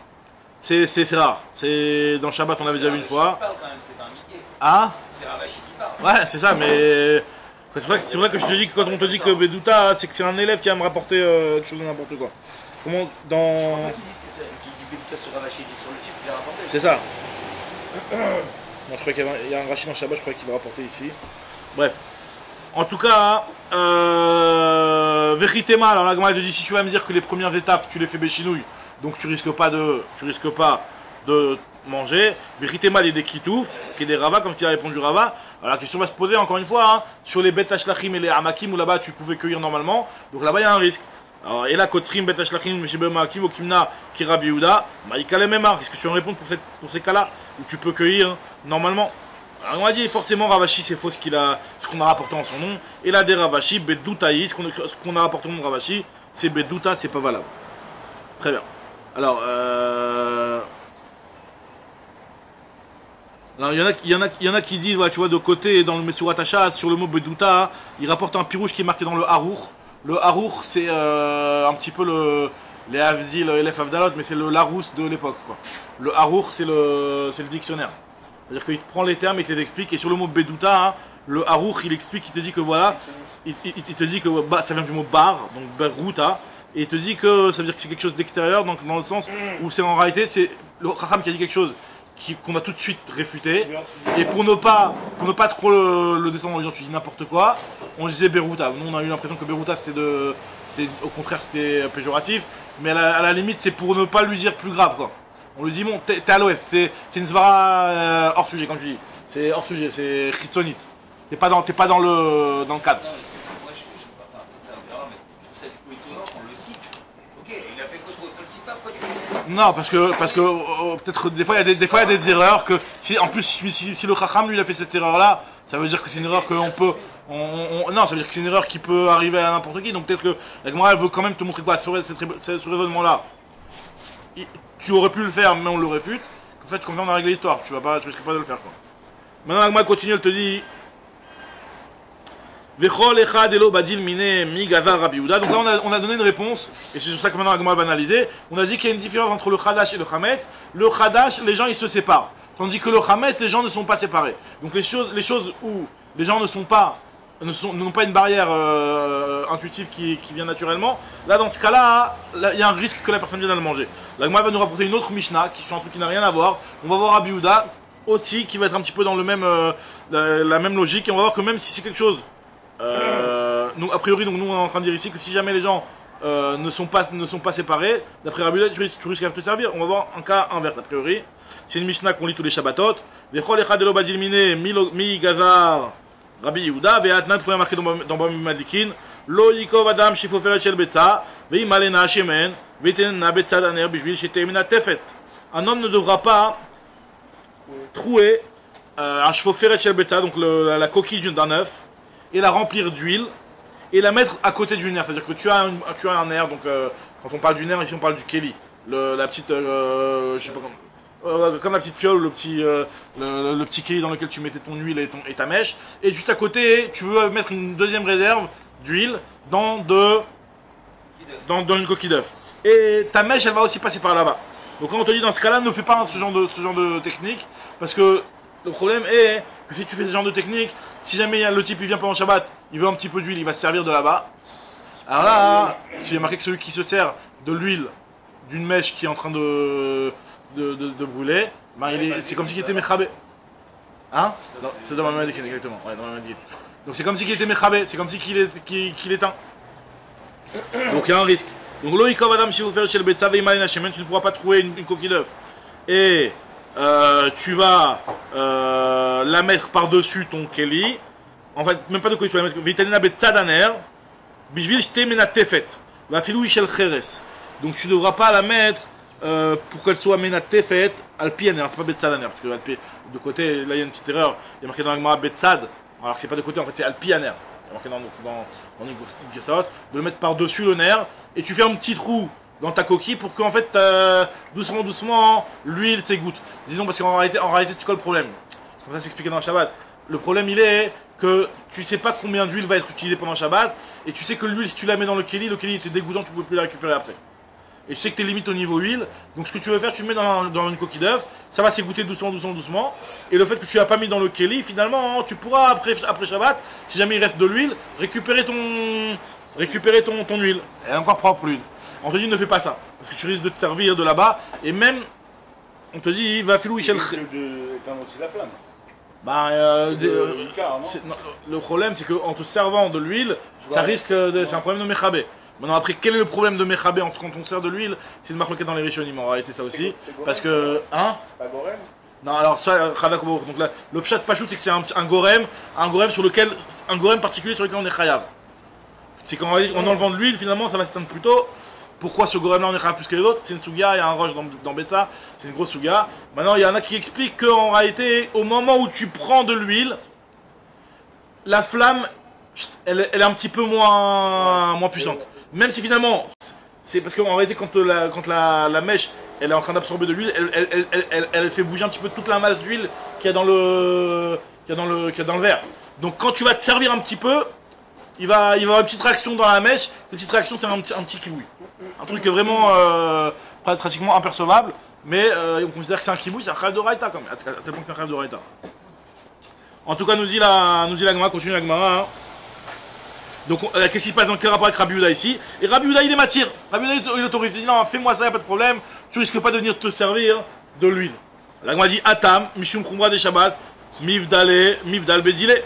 C'est rare. C'est dans Shabbat, on l'avait déjà vu une fois. Parle quand même, c'est un Mickey. Ah? C'est Ravashi qui parle. Ouais, c'est ça, mais c'est vrai que je te dis que quand on te dit que Bedouta, c'est que c'est un élève qui va me rapporter quelque chose de n'importe quoi. Comment dans. Qui dit Bedouta sur Ravashi, dit sur le type qu'il a rapporté. C'est ça. Moi, je crois qu'il y a un Rachid dans Shabbat, je crois qu'il va rapporter ici. Bref. En tout cas, Veritema, alors la Gemara te dit si tu vas me dire que les premières étapes tu les fais béchinouille, donc tu risques pas de manger. Veritema les des kitouf, qui est des rava, comme tu as répondu rava. Alors la question va se poser encore une fois, hein, sur les bet hashlachim et les hamakim où là-bas tu pouvais cueillir normalement, donc là-bas il y a un risque. Alors, et là, Kotrim, Bet Hashlachim, Shebe Makim, Okimna, Kirabi Yehuda, Maïka les Memar. Qu'est-ce que tu vas me répondre pour ces cas-là où tu peux cueillir normalement? Alors on a dit forcément Ravashi c'est faux ce qu'on a rapporté en son nom. Et là des Ravashi, Beddoutaï, ce qu'on a rapporté en nom de Ravashi, c'est Beddouta, c'est pas valable. Très bien. Alors, il y en a qui disent, ouais, tu vois, de côté, dans le Mesurat Hashas, sur le mot Beddouta, il rapporte un pirouche qui est marqué dans le Harour. Le Harour, c'est un petit peu les Avdil, les Avdalot, mais c'est le Larousse de l'époque, quoi. Le Harour, c'est le dictionnaire. C'est-à-dire qu'il prend les termes et qu'il les explique. Et sur le mot Beddouta, hein, le Harour, il explique, il te dit que voilà, il te dit que ça vient du mot bar, donc Berouta. Et il te dit que ça veut dire que c'est quelque chose d'extérieur, donc dans le sens où c'est en réalité, c'est le Chacham qui a dit quelque chose qu'on a tout de suite réfuté. Et pour ne pas trop le descendre en disant tu dis n'importe quoi, on disait Berouta. Nous on a eu l'impression que Berouta au contraire c'était péjoratif, mais à la limite c'est pour ne pas lui dire plus grave quoi. On lui dit bon t'es à l'ouest, c'est une svara hors sujet comme tu dis. C'est hors sujet, c'est chitsonite. T'es pas dans le cadre. Non, parce que moi, je sais pas, enfin, peut-être ça on verra, mais je trouve ça du coup étonnant qu'on le cite. Ok, il a fait cause qu'on le cite pas, pourquoi tu le cites pas? Non, parce que peut-être des fois il y a des erreurs que en plus si le Chacham lui il a fait cette erreur là, ça veut dire que c'est une erreur qu'on peut non, ça veut dire que c'est une erreur qui peut arriver à n'importe qui. Donc peut-être que la Gemara elle veut quand même te montrer quoi ce raisonnement là. Tu aurais pu le faire, mais on le réfute. En fait, comme ça on a réglé l'histoire. Tu risques pas de le faire quoi. Maintenant la Gemara continue, elle te dit. Donc là on a donné une réponse, et c'est sur ça que maintenant Agma va analyser. On a dit qu'il y a une différence entre le Khadash et le Chametz. Le Khadash, les gens ils se séparent. Tandis que le Chametz, les gens ne sont pas séparés. Donc les choses où les gens n'ont pas une barrière intuitive qui vient naturellement, là dans ce cas-là, il y a un risque que la personne vienne à le manger. L'Agma va nous rapporter une autre Mishnah, qui est un truc qui n'a rien à voir. On va voir Rabbi Yehuda aussi, qui va être un petit peu dans le même, la même logique, et on va voir que même si c'est quelque chose a priori, nous on est en train de dire ici que si jamais les gens ne sont pas séparés, d'après Rabbi Yehuda, tu risques à te servir. On va voir un cas inverse, a priori. C'est une Mishnah qu'on lit tous les Shabbatot. Vechol echad elo badil mine mi gazar Rabbi Yehuda ve'atnan premier marqué dans Bamim Madlikin lo yikov adam shifoferet shel betza ve'im alena shemen ve'tenena betza daner bishvil shetemina tefet. Un homme ne devra pas trouer un shifoferet shel betza, donc la coquille d'un œuf, et la remplir d'huile et la mettre à côté du nerf. C'est-à-dire que tu as un nerf, donc quand on parle du nerf, ici on parle du keli, la petite, je sais pas comment, comme la petite fiole, le petit keli dans lequel tu mettais ton huile et ta mèche. Et juste à côté, tu veux mettre une deuxième réserve d'huile dans une coquille d'œuf. Et ta mèche, elle va aussi passer par là-bas. Donc quand on te dit dans ce cas-là, ne fais pas ce genre de technique, parce que le problème est que si tu fais ce genre de technique, si jamais le type il vient pendant Shabbat, il veut un petit peu d'huile, il va se servir de là-bas. Alors là, si j'ai marqué que celui qui se sert de l'huile d'une mèche qui est en train de brûler, ben c'est comme si il était mechabé. Hein? C'est dans ma main exactement. Ouais, dans ma main. Donc c'est comme si il était mechabé, c'est comme si qu'il éteint. Donc il y a un risque. Donc loïkov adam si vous faites chez le betza ve'imalena shemen, tu ne pourras pas trouver une coquille d'œuf. Et tu vas la mettre par-dessus ton keli. En fait, même pas de quoi tu vas la mettre. Vitalina betzadaner, bishvil shtemena tefet, va filou ishel cheres. Donc tu ne devras pas la mettre pour qu'elle soit mena tefet al pianer. C'est pas betzadaner, parce que de côté, là il y a une petite erreur. Il y a marqué dans la Gemara betzad, alors que c'est pas de côté, en fait c'est al pianer. Il y a marqué dans une Girsawot, de le mettre par-dessus le nerf, et tu fais un petit trou dans ta coquille pour qu'en fait, doucement, l'huile s'égoutte. Disons, parce qu'en réalité, c'est quoi le problème? Comme ça s'expliquait dans le Shabbat. Le problème, il est que tu sais pas combien d'huile va être utilisée pendant le Shabbat, et tu sais que l'huile, si tu la mets dans le keli était dégoûtant, tu ne peux plus la récupérer après. Et tu sais que tu es limite au niveau huile, donc ce que tu veux faire, tu le mets dans une coquille d'œuf, ça va s'égoutter doucement, et le fait que tu l'as pas mis dans le keli, finalement, tu pourras, après Shabbat, si jamais il reste de l'huile, récupérer ton huile. Elle est encore propre, l'huile. On te dit ne fais pas ça, parce que tu risques de te servir de là-bas, et même, on te dit, va filou ishel. Éteindre aussi la flamme. Le problème, c'est qu'en te servant de l'huile, ça risque c'est un problème de mechabé. Maintenant, après, quel est le problème de mechabé quand on sert de l'huile? C'est une marque dans les rishonim, en réalité, ça aussi. Parce que. Hein? C'est pas gorem? Non, alors ça, donc là, le pshat pachout, c'est que c'est un gorem particulier sur lequel on est chayav. C'est qu'en enlevant de l'huile, finalement, ça va s'éteindre plus tôt. Pourquoi ce Gorem là on est Chayav plus que les autres? C'est une Souga, il y a un roche dans Betsa, c'est une grosse Souga. Maintenant, il y en a qui expliquent qu'en réalité, au moment où tu prends de l'huile, la flamme, elle est un petit peu moins puissante. Même si finalement, c'est parce qu'en réalité, quand la mèche, elle est en train d'absorber de l'huile, elle fait bouger un petit peu toute la masse d'huile qu'il y a dans le verre. Donc quand tu vas te servir un petit peu, il va y avoir une petite réaction dans la mèche. Cette petite réaction, c'est un petit kiboui. Un truc vraiment pratiquement impercevable, mais on considère que c'est un kiboui, c'est un Chayav d'Oraita quand même, à tel point que c'est un Chayav d'Oraita. En tout cas, nous dit la Gemara, continue la Gemara. Hein. Donc, qu'est-ce qui se passe dans quel rapport avec Rabbi Yehuda ici? Et Rabbi Yehuda, il est matière. Rabbi Yehuda, il autorise. Il dit non, fais-moi ça, y a pas de problème. Tu risques pas de venir te servir de l'huile. La Gemara dit Atam, Mishum Khumra des Shabbat, Mifdal Bedile.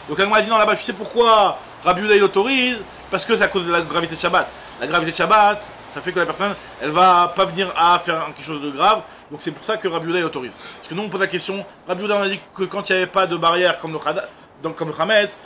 Donc, la Gemara dit non, là-bas, tu sais pourquoi Rabbi Yehuda, il autorise? Parce que c'est à cause de la gravité de Shabbat. La gravité de Shabbat, ça fait que la personne, elle va pas venir à faire quelque chose de grave. Donc c'est pour ça que Rabbi Yehuda il autorise. Parce que nous on pose la question, Rabbi Yehuda on a dit que quand il n'y avait pas de barrière comme le Chametz,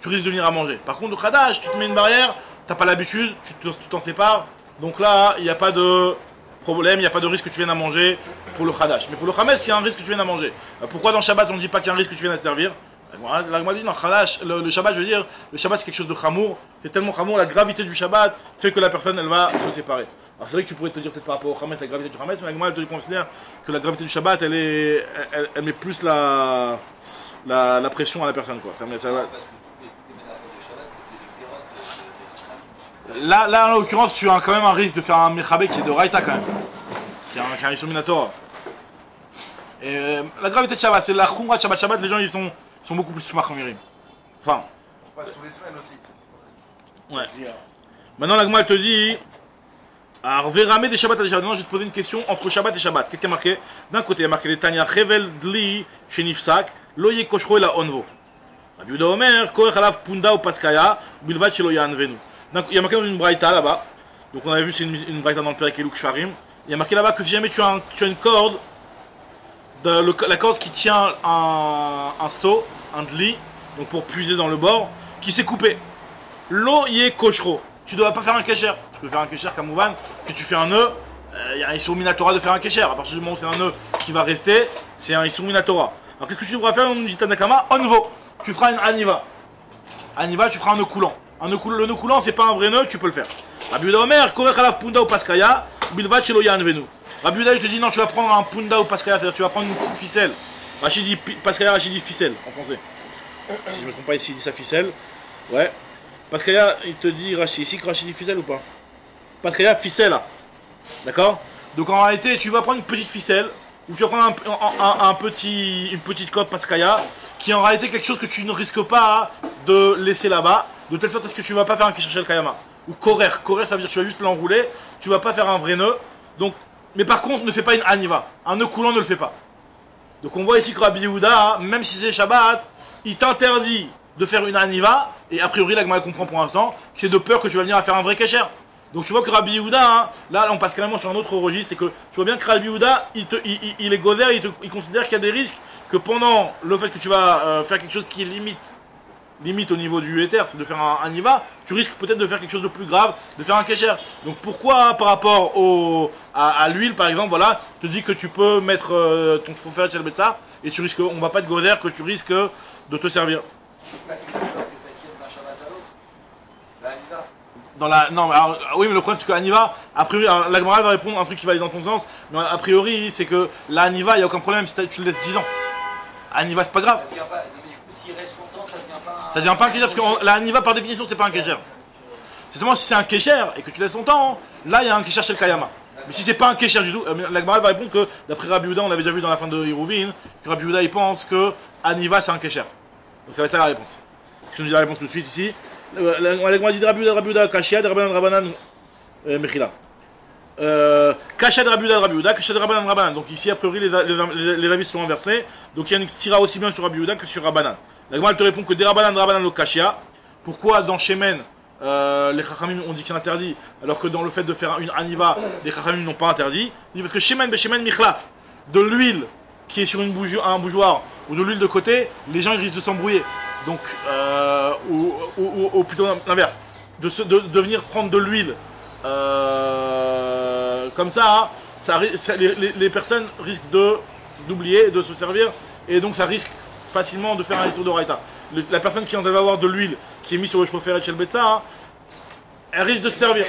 tu risques de venir à manger. Par contre le Khadash, tu te mets une barrière, tu n'as pas l'habitude, tu t'en sépares. Donc là, il n'y a pas de problème, il n'y a pas de risque que tu viennes à manger pour le Khadash. Mais pour le Chametz, il y a un risque que tu viennes à manger. Pourquoi dans Shabbat on ne dit pas qu'il y a un risque que tu viennes à te servir? La Gemara dit non, Khadash, le Shabbat, je veux dire, le Shabbat c'est quelque chose de chamour, c'est tellement chamour, la gravité du Shabbat fait que la personne elle va se séparer. Alors c'est vrai que tu pourrais te dire peut-être par rapport au Chametz, la gravité du Chametz, mais la Gemara elle te considère que la gravité du Shabbat elle met plus la pression à la personne quoi. Ça va... Parce que toutes les métaphores de Shabbat, c'était des xérotes de Là en l'occurrence tu as quand même un risque de faire un Mechabé qui est de Raïta quand même, qui est un Issur Minatora. Et la gravité de Shabbat, c'est la Khumra de Shabbat. Shabbat, les gens ils sont beaucoup plus smart comme Enfin. On passe tous les semaines aussi. Ouais. Maintenant la Gemara elle te dit. Alors, Véramé des Shabbat à des Shabbat. Maintenant, je vais te poser une question entre Shabbat et Shabbat. Qu'est-ce qui a marqué? D'un côté, il y a marqué les Tanya Chevel Dli Shenifsak, Loye Koshro et la Onvo. Rabbi Yehuda Omer, Korech Alav Punda ou Paskaya, Bilvat Shelo Yanvenu. Il y a marqué dans une braïta là-bas. Donc, on avait vu, c'est une braïta dans le Perek Eluk Shvarim. Il y a marqué là-bas que si jamais tu as une corde, la corde qui tient un seau, un Dli, donc pour puiser dans le bord, qui s'est coupée. Loye Koshro. Tu ne dois pas faire un kécher. Tu peux faire un kécher comme Mouvan, que tu fais un nœud, il y a un Issur Minatora de faire un kécher. À partir du moment où c'est un nœud qui va rester, c'est un Issur Minatora. Alors qu'est-ce que tu devras faire? On nous dit Tanakama, Onvo. Tu feras une Aniva. Aniva, tu feras un nœud coulant. Le nœud coulant, c'est pas un vrai nœud, tu peux le faire. Rabbi Yehuda Omer, Korech Alav Punda ou Paskaya, Bilvat Shelo Yanvenu. Rabbi Yehuda, il te dit non, tu vas prendre un Punda ou Paskaya, c'est-à-dire tu vas prendre une petite ficelle. Rachid dit Paskaya, Rachid dit ficelle en français. Si je ne me trompe pas ici, il dit ça ficelle. Ouais. Paskaya, il te dit Rachid, ici que Rachid dit ficelle ou pas? Paskaya, ficelle là. D'accord? Donc en réalité, tu vas prendre une petite ficelle, ou tu vas prendre une petite corde Paskaya, qui est en réalité quelque chose que tu ne risques pas de laisser là-bas, de telle sorte à ce que tu ne vas pas faire un Kishachel Kayama. Ou Korer. Korer, ça veut dire que tu vas juste l'enrouler, tu ne vas pas faire un vrai nœud. Donc, mais par contre, ne fais pas une Aniva. Un nœud coulant, ne le fais pas. Donc on voit ici que Rabbi Yehuda, même si c'est Shabbat, il t'interdit de faire une Aniva, et a priori la Gemara comprend pour l'instant, que c'est de peur que tu vas venir à faire un vrai Kesher. Donc tu vois que Rabbi Yehuda, hein, là on passe carrément sur un autre registre, c'est que tu vois bien que Rabbi Yehuda, il est gozer, il considère qu'il y a des risques, que pendant le fait que tu vas faire quelque chose qui est limite au niveau du éther, c'est de faire un Aniva, tu risques peut-être de faire quelque chose de plus grave, de faire un Kesher. Donc pourquoi par rapport à l'huile par exemple, voilà, te dis que tu peux mettre ton chauffeur chez le médecin, et tu risques, on va pas te gozer, que tu risques de te servir. que ça tienne d'un Shabbat à l'autre. La Aniva. Non, alors, oui, mais le problème c'est que l'Aniva, a priori, la Gemara va répondre un truc qui va aller dans ton sens, mais a priori, c'est que l'Aniva, il n'y a aucun problème si tu le laisses 10 ans. Aniva, c'est pas grave. Ça devient pas, non, mais du coup, s'il reste longtemps, ça devient pas. Ça devient pas un kécher, parce que l'Aniva, par définition, c'est pas un kécher. C'est seulement si c'est un kécher et que tu laisses longtemps, là, il y a un kécher chez le Kayama. Mais si c'est pas un kécher du tout, la Gemara va répondre que, d'après Rabbi Yehuda, on l'avait déjà vu dans la fin de Hiruvin, que Rabbi Yehuda, il pense que Aniva, c'est un kécher. Donc ça va être ça la réponse. Je nous dis la réponse tout de suite ici. La Gemara dit Rabbi Yehuda, Kashia, de Rabbanan, Mechila. Kashia de Rabbi Yehuda, Kashia de Rabbanan. Donc ici, a priori, les avis sont inversés. Donc il y a une tira aussi bien sur Rabbi Yehuda que sur Rabbanan. La Gemara te répond que des Rabbanan, le Kashia. Pourquoi dans Shemen, les Chachamim ont dit que c'est interdit, alors que dans le fait de faire une Aniva, les Chachamim n'ont pas interdit? Il dit parce que Shemen, Michlaf, de l'huile qui est sur un bougeoir, ou de l'huile de côté, les gens ils risquent de s'embrouiller. Donc, ou plutôt l'inverse, de venir prendre de l'huile comme ça, les personnes risquent d'oublier, de se servir, et donc ça risque facilement de faire un Issour d'Oraïta. La personne qui en va avoir de l'huile qui est mise sur le cheveu ferret chez le Betsa, elle risque de se servir.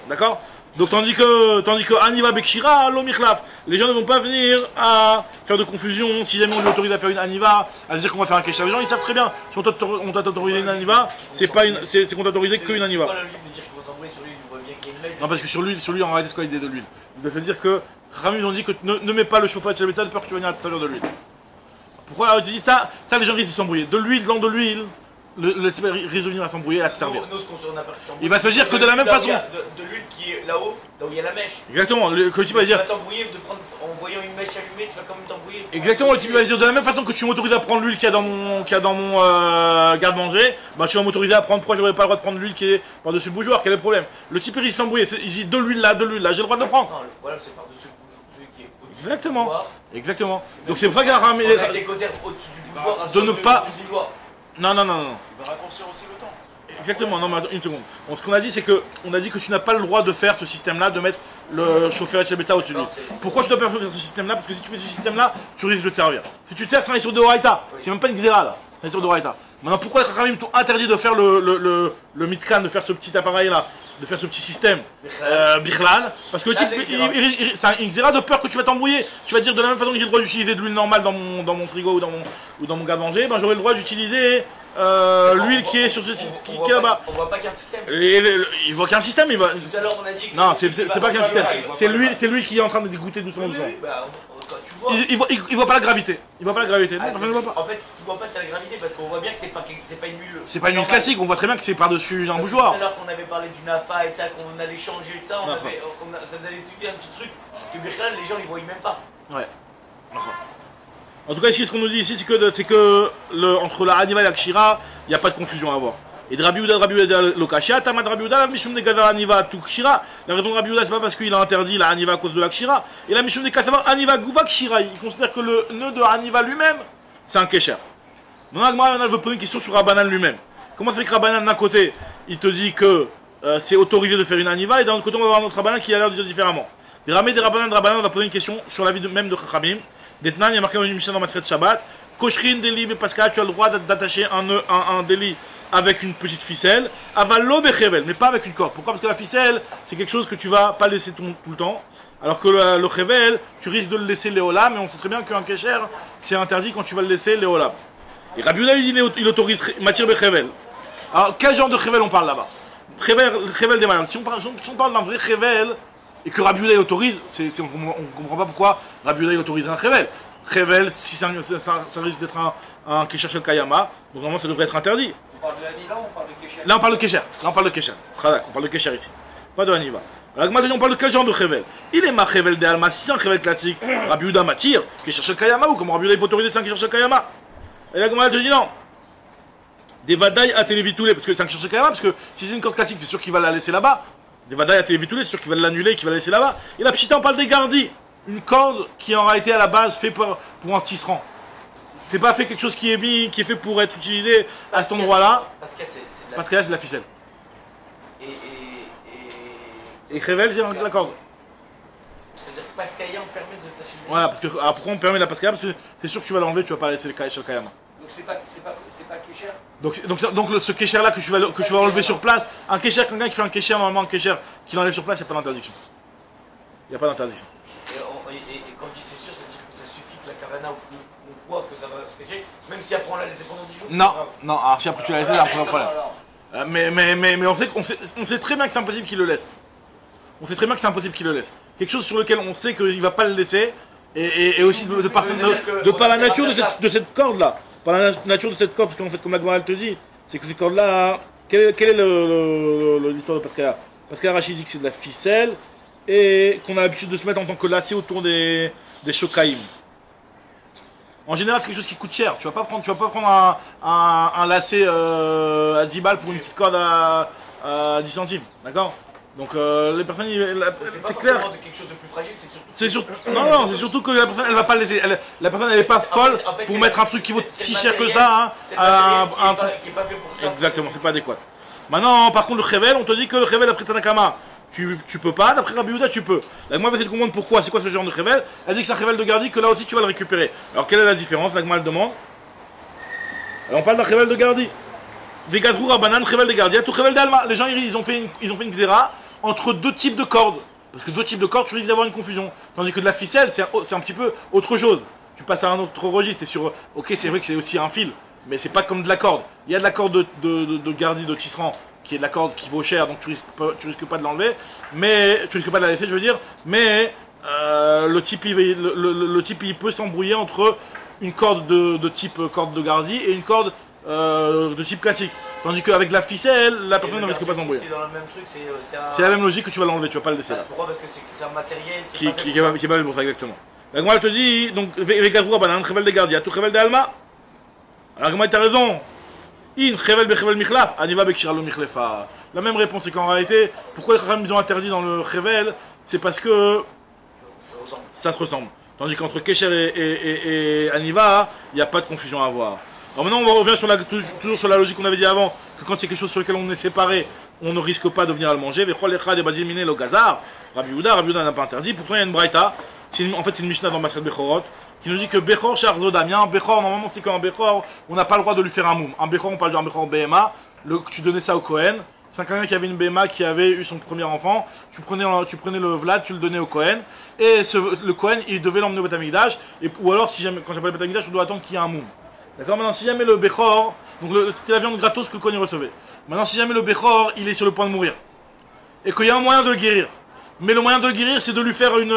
D'accord? Donc tandis que Aniva Bekshira, l'Omichlaf, les gens ne vont pas venir à faire de confusion si jamais on lui autorise à faire une Aniva, à dire qu'on va faire un Kesher. Les gens ils savent très bien, si on t'a autorisé une Aniva, c'est qu'on t'a autorisé qu'une Aniva. C'est pas la logique de dire qu'il faut s'embrouiller sur lui, il voit bien qu'il y a une mèche. Non, parce que sur lui en réalité c'est quoi l'idée de l'huile? Il veut dire que Rami ont dit que ne mets pas le chauffage chez le médecin de peur que tu vas venir à te servir de l'huile. Pourquoi alors, tu dis ça les gens risquent de s'embrouiller. De l'huile, dans de l'huile, le risque de venir à s'embrouiller et à se servir. Nous, ce qu'on a pas Il va se dire que de la même façon. De l'huile qui est là-haut, là où il y a la mèche. Exactement, le type va Tu dire. vas t'embrouiller en voyant une mèche allumée, tu vas quand même t'embrouiller. Exactement, le type va dire de la même façon que tu m'autorises à prendre l'huile qu'il y a dans mon garde-manger, bah tu vas m'autoriser à prendre. Pourquoi j'aurais pas le droit de prendre l'huile qui est par-dessus le bougeoir? Quel est le problème? Le type il risque de s'embrouiller, il dit de l'huile là, j'ai le droit de le prendre. Non, le problème c'est par-dessus celui qui est au-dessus. Exactement. Du bougeoir. Exactement. Donc c'est vrai qu'à On a des causères au-dessus du bougeoir. de ne pas. Du bougeoir. Non. Il va raccourcir aussi le temps. Exactement, non mais attends une seconde. Bon, ce qu'on a dit c'est que on a dit que tu n'as pas le droit de faire ce système-là, de mettre le chauffeur HLBSA au-dessus de lui. Pourquoi tu dois pas faire ce système-là? Parce que si tu fais ce système-là, tu risques de te servir. Si tu te sers, c'est un Issour de Horaïta. C'est même pas une Xéra là. C'est un Issour de Horaïta. Maintenant pourquoi les Chachamim t'ont interdit de faire le mitkan, de faire ce petit appareil-là, de faire ce petit système Bichlal? Parce que le type, c'est une Xéra de peur que tu vas t'embrouiller. Tu vas dire de la même façon que j'ai le droit d'utiliser de l'huile normale dans mon frigo ou dans mon garde-manger, ben j'aurai le droit d'utiliser l'huile qui est sur ce qui est là-bas. On voit pas qu'un système. Il voit qu'un système, il va. Tout à l'heure on a dit que. Non, c'est pas qu'un système. C'est l'huile qui est en train de dégoûter doucement. Oui, bah, quand tu vois. Il voit pas la gravité. Il voit pas la gravité. Ah, Non, enfin, il voit pas. en fait, ce qu'il voit pas, c'est la gravité parce qu'on voit bien que c'est pas une huile. C'est pas une huile classique, on voit très bien que c'est par-dessus un bougeoir. Tout à l'heure qu'on avait parlé du Nafa et ça, qu'on allait changer ça, ça nous allait suffire un petit truc que Bichlal, les gens ils voient même pas. Ouais. En tout cas, ici, ce qu'on nous dit ici, c'est que entre la Aniva et la Kshira, il n'y a pas de confusion à avoir. Et de Rabbi Yehuda le Kashia, Tamad Rabbi Yehuda, la Mishum de Gadar Aniva tout Kshira. La raison de Rabbi Yehuda, c'est pas parce qu'il a interdit la Aniva à cause de la Kshira. Et la Mishum de Gadar Aniva Guva Kshira. Il considère que le nœud de Aniva lui-même, c'est un Kesher. Mon Agmara, on veut poser une question sur Rabbanan lui-même. Comment ça fait que Rabbanan, d'un côté, il te dit que c'est autorisé de faire une Aniva, et d'un autre côté, on va avoir notre Rabbanan qui a l'air de dire différemment. Des Rabbanan va poser une question sur la vie même de Chachamim. D'Etnan, il y a marqué dans une Mishnah dans Maseret Shabbat. Koshrin, Deli, Pascal, tu as le droit d'attacher un délit avec une petite ficelle. Avalo bechevel, mais pas avec une corde. Pourquoi? Parce que la ficelle, c'est quelque chose que tu vas pas laisser tout le temps. Alors que le chevel, tu risques de le laisser léolam, mais on sait très bien qu'un kesher, c'est interdit quand tu vas le laisser léolam. Et Rabbi Yehuda, il autorise matière bechevel. Alors, quel genre de chevel on parle là-bas? Chevel des malades. Si on parle d'un vrai chevel, et que Rabbi Yehuda autorise, on ne comprend pas pourquoi Rabbi Yehuda autorise un chevel. Chevel, si ça risque d'être un kesher shel kayama, donc normalement ça devrait être interdit. On parle de l'aniva ou on parle de Kesher? Là on parle de kesher, on parle de kesher ici, pas de aniva. Alors on parle de quel genre de chevel? Il est ma chevel de alma, si c'est un chevel classique, Rabbi Yehuda m'attire, kesher shel kayama, ou comme Rabbi Yehuda peut autoriser, c'est un kesher shel kayama. Et là comment elle te dit non? Des vadailles à télévitoulé, parce que c'est un kesher shel kayama, parce que si c'est une corde classique, c'est sûr qu'il va la laisser là-bas. Des vadailles à télévitoulé, c'est sûr qu'il va l'annuler, qu'il va la laisser là-bas. Et la pchita, on parle des gardis. Une corde qui aura été à la base fait pour un tisserand. C'est pas fait quelque chose qui est fait pour être utilisé à cet endroit-là. Parce que c'est de la ficelle. Et Krevel, c'est la corde. C'est-à-dire que Pascaïa, on permet de tâcher le. Voilà, parce que pourquoi on permet la Pascaïa? Parce que c'est sûr que tu vas l'enlever, tu vas pas laisser le Kayama. Donc c'est pas Kesher? Donc ce Kesher-là que tu vas enlever sur place, un Kesher, quelqu'un qui fait un Kesher, normalement un Kesher qui l'enlève sur place, il n'y a pas d'interdiction. Il n'y a pas d'interdiction. Et quand je dis c'est sûr, c'est-à-dire que ça suffit que la Kavana, on voit que ça va se pécher, même si après on l'a laissé pendant 10 jours. Non, alors si après tu l'as laissé, c'est un problème. Mais on sait très bien que c'est impossible qu'il le laisse. On sait très bien que c'est impossible qu'il le laisse. Quelque chose sur lequel on sait qu'il ne va pas le laisser, et aussi de par la nature de cette corde-là. Par la nature de cette corde, parce qu'en fait, comme la Gemara te dit, c'est que cette corde-là, quelle est l'histoire de Pascal? Pascal Rachid dit que c'est de la ficelle, et qu'on a l'habitude de se mettre en tant que lacet autour des shokaïm. En général, c'est quelque chose qui coûte cher. Tu vas pas prendre un lacet à 10 balles pour une petite corde à 10 centimes, d'accord? Donc les personnes, c'est clair. De quelque chose de plus fragile, c'est surtout. Non, c'est surtout que la personne, elle va pas le laisser. La personne, elle est pas folle pour mettre un truc qui vaut si cher que ça. C'est un truc qui est pas fait pour ça. Exactement, c'est pas adéquat. Maintenant, par contre, le chevel, on te dit que le chevel a pris Tanakama. tu peux pas, d'après Rabbi Yehuda, tu peux. L'Agma va essayer de comprendre pourquoi, c'est quoi ce genre de rével. Elle dit que c'est un rével de Gardi, que là aussi tu vas le récupérer. Alors quelle est la différence? L'Agma le demande. Alors on parle d'un rével de Gardi. Des Gadrou Rabbanan, rével de Gardi, tout rével d'Alma. Les gens ils ont fait une xéra entre deux types de cordes. Parce que deux types de cordes, tu risques d'avoir une confusion. Tandis que de la ficelle, c'est un petit peu autre chose. Tu passes à un autre registre, c'est sur. Ok, c'est vrai que c'est aussi un fil, mais c'est pas comme de la corde. Il y a de la corde de Gardi, de tisserand, qui est de la corde qui vaut cher, donc tu risques pas de l'enlever, mais tu risques pas de la laisser, je veux dire, mais le type il peut s'embrouiller entre une corde de type corde de Gardi et une corde de type classique. Tandis qu'avec la ficelle, la personne ne risque pas de s'embrouiller. C'est dans le même truc, C'est la même logique que tu vas l'enlever, tu vas pas le laisser là. Pourquoi? Parce que c'est un matériel Qui est pas fait pour ça, exactement. La Gemara te dit, donc, Vegadrou Rabbanan, rével de Gardi, tout rével d'Alma. Alors, Gemara, t'as raison. In, rével bechevel michlaf, aniva bekshiralo michlefa. La même réponse, c'est qu'en réalité, pourquoi les Chacham ils ont interdit dans le rével, c'est parce que ça se ressemble. Tandis qu'entre Kesher et Aniva, il n'y a pas de confusion à avoir. Alors maintenant, on revient toujours sur la logique qu'on avait dit avant, que quand c'est quelque chose sur lequel on est séparé, on ne risque pas de venir à le manger. Vechol echad et badim miné lo gazar. Rabbi Yehuda n'a pas interdit. Pourtant, il y a une braïta. En fait, c'est une Mishnah dans Maseret Bechorot qui nous dit que Bechor Shar Zodam. Il y a un Bechor, normalement, c'est qu'un Bechor, on n'a pas le droit de lui faire un moum. Un Bechor, on parle d'un Bechor BMA. Tu donnais ça au Kohen. C'est quelqu'un qui avait une BMA qui avait eu son premier enfant. Tu prenais le Vlad, tu le donnais au Kohen. Et le Kohen, il devait l'emmener au Beth Amikdash. Ou alors, si jamais, quand j'appelle le Beth Amikdash, on doit attendre qu'il y ait un moum. D'accord? Maintenant, si jamais le Bechor, donc c'était la viande gratos que le Kohen recevait. Maintenant, si jamais le Bechor, il est sur le point de mourir. Et qu'il y a un moyen de le guérir. Mais le moyen de le guérir, c'est de lui faire une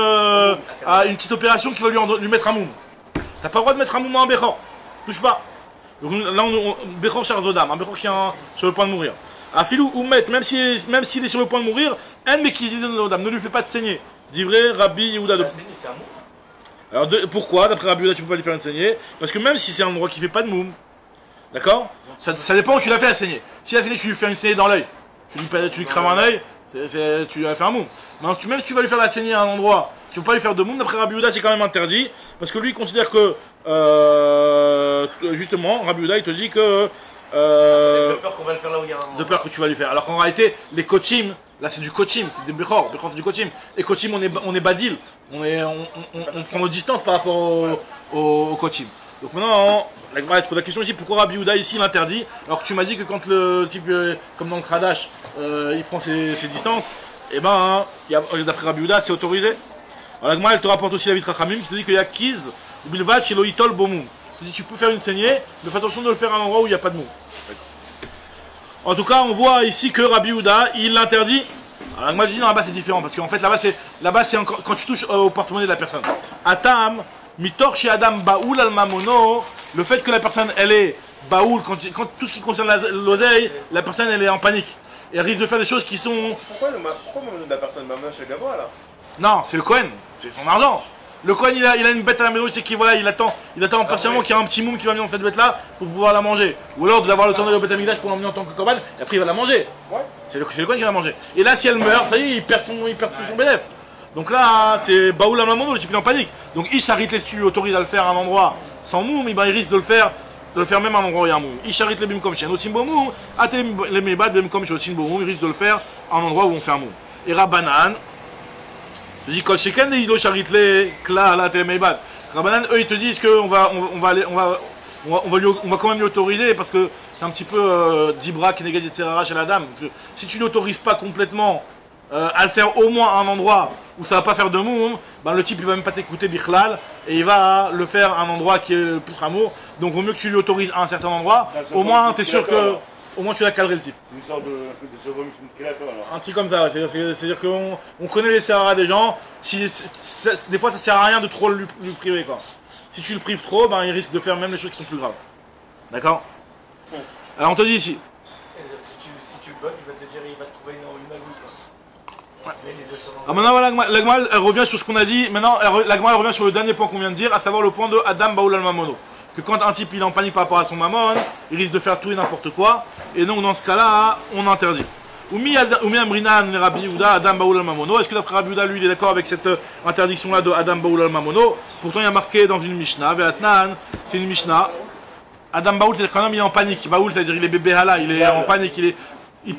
petite opération qui va lui mettre un moum. T'as pas le droit de mettre un moum à un Bechor. Touche pas. Donc là, Bechor Shar Zodam, un Bechor qui est sur le point de mourir. À Filou ou Met, même s'il est sur le point de mourir, ne lui fais pas de saigner. Dit vrai, Rabbi Yehuda de. C'est un moum. Alors pourquoi, d'après Rabbi Yehuda, tu peux pas lui faire une saignée? Parce que même si c'est un endroit qui fait pas de moum, d'accord, ça dépend où tu l'as fait la saignée. Si la saignée, tu lui fais une saignée dans l'œil, tu lui crames un œil. Tu lui as fait un moum. Même si tu vas lui faire la saignée à un endroit, tu ne peux pas lui faire de moum, d'après Rabbi Yehuda, c'est quand même interdit. Parce que lui, il considère que, justement, Rabbi Yehuda, il te dit que. De peur qu'on va le faire là où il y a un. De peur que tu vas lui faire. Alors qu'en réalité, les kochim, là c'est du kochim, c'est des bechor, c'est du kochim. Et kochim, on est badil. On prend nos distances par rapport au kochim. Donc maintenant, la Gemara se pose la question ici, pourquoi Rabbi Yehuda ici l'interdit, alors que tu m'as dit que quand le type, comme dans le Kradash, il prend ses distances, et ben, d'après Rabbi Yehuda, c'est autorisé. Alors la Gemara, elle te rapporte aussi la Vitra Khamim, qui te dit qu'il y a Kiz, Bilvad, chez Loïtol, Bomou. Tu dis, tu peux faire une saignée, mais fais attention de le faire à un endroit où il n'y a pas de mou. En tout cas, on voit ici que Rabbi Yehuda, il l'interdit. Alors la Gemara dit, non, là-bas c'est différent, parce qu'en fait, là-bas c'est encore, quand tu touches au porte-monnaie de la personne. Atam, Mitor chez Adam Baoul al Mamono, le fait que la personne elle est Baoul, quand tout ce qui concerne l'oseille, la personne elle est en panique. Et elle risque de faire des choses qui sont. Pourquoi la personne Mamono chez Gabra là? Non, c'est le Kohen, c'est son argent. Le Kohen il a une bête à la maison, il sait qu'il voilà, il attend patiemment qu'il y ait un petit moum qui va venir dans cette bête là pour pouvoir la manger. Ou alors d'avoir le temps d'aller au Beth Amikdash pour l'emmener en tant que corban, et après il va la manger. Ouais. C'est le Kohen qui va la manger. Et là si elle meurt, ça y est, il perd tout son bénéf. Donc là, c'est Baoul à Mamono, le type il est en panique. Donc Isharit les tu autorise à le faire à un endroit sans moum, il risque de le faire même à un endroit où il y a un moum. Isharit les bim comme chez Notim Bomoum, Atel les Mebad bim comme chez Otim Bomoum, il risque de le faire à un endroit où on fait un moum. Et Rabbanan, je dis Kol Sheken et Ido Sharit les Kla la Tel Mebad. Rabbanan, eux ils te disent qu'on va quand même lui autoriser parce que c'est un petit peu Dibra qui négative etc. chez la dame. Si tu l'autorises pas complètement à le faire au moins à un endroit où ça va pas faire de moum, ben le type il va même pas t'écouter bichlal et il va le faire à un endroit qui est le plus ramour. Donc vaut mieux que tu lui autorises à un certain endroit, au moins tu es sûr que au moins tu l'as cadré le type. C'est une sorte de alors. Un truc comme ça, c'est-à-dire qu'on connaît les serrara des gens, des fois ça sert à rien de trop lui priver quoi. Si tu le prives trop, ben il risque de faire même les choses qui sont plus graves. D'accord? Alors on te dit ici. Si tu le bloques, il va te dire, il va te trouver une magouille quoi. Alors maintenant, voilà, la Gemara elle revient sur ce qu'on a dit. Maintenant, la Gemara elle revient sur le dernier point qu'on vient de dire, à savoir le point de Adam Baoul al Mamono. Que quand un type il est en panique par rapport à son mammon, il risque de faire tout et n'importe quoi. Et donc, dans ce cas-là, on interdit. Oumi Amrinan Rabbi Yehuda Adam Baoul al Mamono. Est-ce que d'après Rabbi Yehuda, lui, il est d'accord avec cette interdiction-là de Adam Baoul al Mamono? Pourtant, il y a marqué dans une Mishnah, Ve'atnan, c'est une Mishnah. Adam Baoul, c'est-à-dire qu'un homme il est en panique. Baoul, c'est-à-dire il est bébé hala, il est en panique, il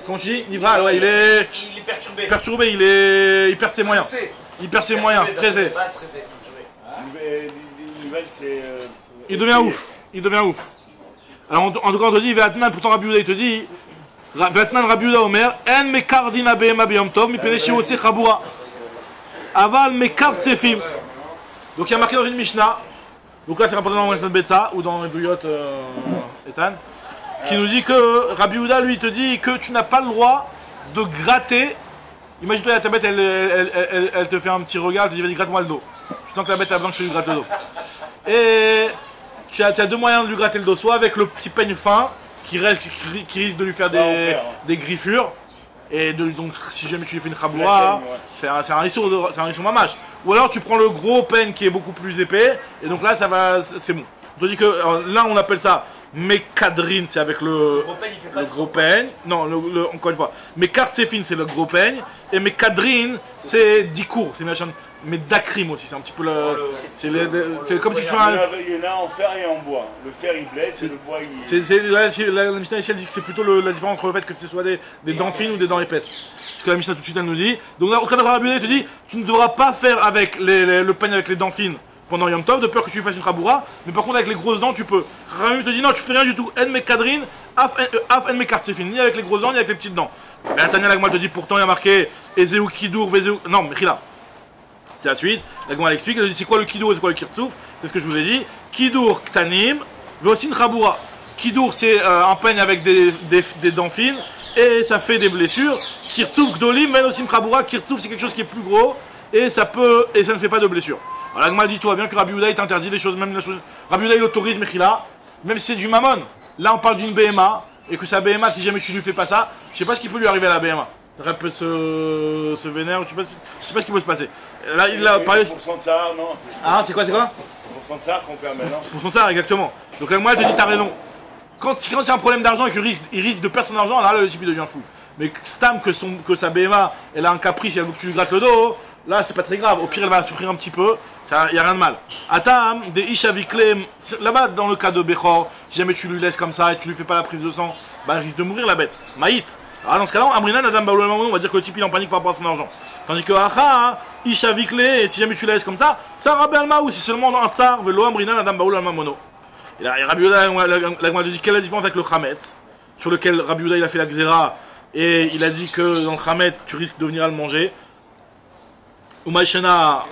Comment tu dis? Nivral, ouais, il est Il est perturbé. perturbé, il perd ses moyens. Il perd ses moyens, stressé. Pas stressé, perturbé. Nivelle, c'est. Il devient ouf. Il devient ouf. Alors en tout cas on te dit, Vatnan, pourtant Rabbi Yehuda il te dit, Vatnan Rabbi Yehuda Omer, En mekar din abehema biyom tov, mipene sheotse chabura. Aval mekar tsefim. Donc il y a marqué dans une Mishnah, donc là c'est rapporté dans le Betsa ou dans les bouillottes Ethan, qui nous dit que Rabbi Yehuda lui te dit que tu n'as pas le droit de gratter. Imagine-toi ta bête, elle te fait un petit regard, elle te dit vas-y gratte-moi le dos. Tu sens que la bête a besoin que je lui gratte le dos. Et tu as deux moyens de lui gratter le dos, soit avec le petit peigne fin qui risque de lui faire des griffures, et donc si jamais tu lui fais une chaboura, c'est un issour mamache. Ou alors tu prends le gros peigne qui est beaucoup plus épais, et donc là ça va, c'est bon. On te dit que là on appelle ça mekadrine, c'est avec le gros peigne. Non, encore une fois, mekar tsefin c'est le gros peigne, et mekadrine c'est dikour, c'est machin. Mais d'acrim aussi, c'est un petit peu le. C'est comme si tu fais un. Il y en a en fer et en bois. Le fer il blesse et le bois il. La Mishnah dit que c'est plutôt la différence entre le fait que ce soit des dents fines ou des dents épaisses. Ce que la Mishnah tout de suite elle nous dit. Donc là, au cas d'avoir abusé, il te dit tu ne devras pas faire avec le peigne avec les dents fines pendant Yom Tov, de peur que tu lui fasses une chaboura, mais par contre avec les grosses dents tu peux. Rami te dit non, tu fais rien du tout. En mekadrin, af en mekartsefin, ni avec les grosses dents, ni avec les petites dents. Mais Tania Lagma te dit pourtant il y a marqué Ezeu Kidour, Vezeu. Non, mais là. C'est la suite. La Gemara explique. Elle dit c'est quoi le Kidour et c'est quoi le Kirtsouf? C'est ce que je vous ai dit. Kidour Ktanim, Vosin Chaboura. Kidour c'est un peigne avec des dents fines et ça fait des blessures. Kirtsouf Gdolim, Men Osim Chaboura. Kirtsouf c'est quelque chose qui est plus gros et ça ne fait pas de blessures. Alors la Gemara dit tu vois bien que Rabbi Yehuda il t'interdit les choses, même la chose. Rabbi Yehuda il autorise Mechila, même si c'est du mammon. Là on parle d'une BMA et que sa BMA si jamais tu lui fais pas ça, je sais pas ce qui peut lui arriver à la BMA. Elle peut se vénère, je sais pas ce qui peut se passer. Là, il a parlé. 100% de ça, non. Ah, c'est quoi? C'est 100% de ça qu'on permet, non. 100% de ça, exactement. Donc moi, je te dis, t'as raison. Quand il y a un problème d'argent et qu'il risque de perdre son argent, là, le type il devient fou. Mais Stam, que sa BMA, elle a un caprice et elle veut que tu lui grattes le dos, là, c'est pas très grave. Au pire, elle va souffrir un petit peu, il n'y a rien de mal. Atam, des Ishaviklem, là-bas, dans le cas de Bechor, si jamais tu lui laisses comme ça et tu lui fais pas la prise de sang, bah, elle risque de mourir, la bête. Maït. Ah, dans ce cas-là, Amrina, Nadam Baoul on va dire que le type il est en panique par rapport à son argent. Tandis que Acha, Isha Vikle, et si jamais tu la laisses comme ça, Sarah Belma ou si seulement dans un tsar, Velo Amrina, Nadam Baoul Mono. Et là, Rabbi Yehuda, la Gemara dit quelle est la différence avec le Chametz, sur lequel Rabbi Yehuda il a fait la Xéra, et il a dit que dans le Chametz, tu risques de venir à le manger. Umaishana,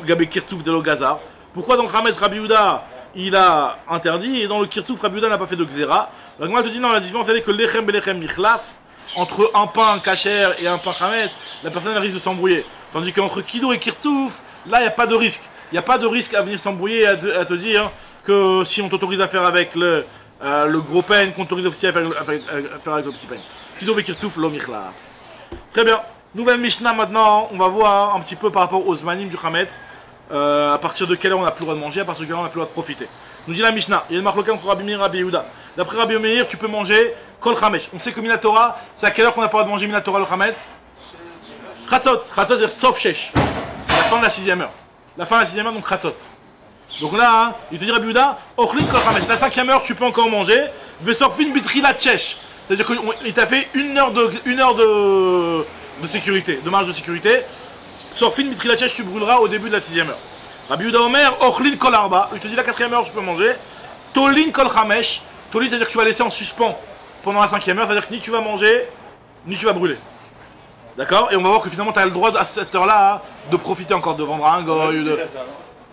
Gabé Kirtsouf de l'Ogazar. Pourquoi dans le Chametz, Rabbi Yehuda il a interdit, et dans le Kirtsouf, Rabbi Yehuda n'a pas fait de Xéra. La Gemara te dit non, la différence elle est que l'Echem et l'Echem Michlaf. Entre un pain kasher et un pain chametz, la personne risque de s'embrouiller. Tandis qu'entre Kidour et Kirtsouf, là, il n'y a pas de risque. Il n'y a pas de risque à venir s'embrouiller et à te dire que si on t'autorise à faire avec le gros peigne, qu'on t'autorise aussi à faire avec le petit peigne. Kidour et Kirtsouf, l'omichlaf. Très bien. Nouvelle Mishnah maintenant. On va voir un petit peu par rapport aux zmanim du chametz. À partir de quelle heure on n'a plus le droit de manger, à partir de quelle heure on n'a plus le droit de profiter. Nous dit la Mishnah, il y a une marque locale entre Rabbi Meir et Rabbi Yehuda. D'après Rabbi Meir, tu peux manger Kol Chamesh. On sait que Minatora, c'est à quelle heure qu'on n'a pas le droit de manger Minatora le Chametz? Chatzot. Chatzot, c'est Sof Shesh. C'est la fin de la 6e heure. La fin de la 6e heure, donc Chatzot. Donc là, hein, il te dit Rabbi Yehuda, Ochlin Kol Chamesh. La 5e heure, tu peux encore manger. Vesorfin Bitrila Tchesh. C'est-à-dire qu'il t'a fait une heure de sécurité, de marge de sécurité. Sorfin Bitrila Tchesh, tu brûleras au début de la 6e heure. Rabbi Yehuda Omer, Ochlin Kol Arba. Il te dit la 4e heure, tu peux manger. Tolin Kol Chamesh. Tolin, c'est-à-dire que tu vas laisser en suspens pendant la 5e heure, c'est-à-dire que ni tu vas manger, ni tu vas brûler. D'accord? Et on va voir que finalement tu as le droit à cette heure-là de profiter encore de vendre un goy.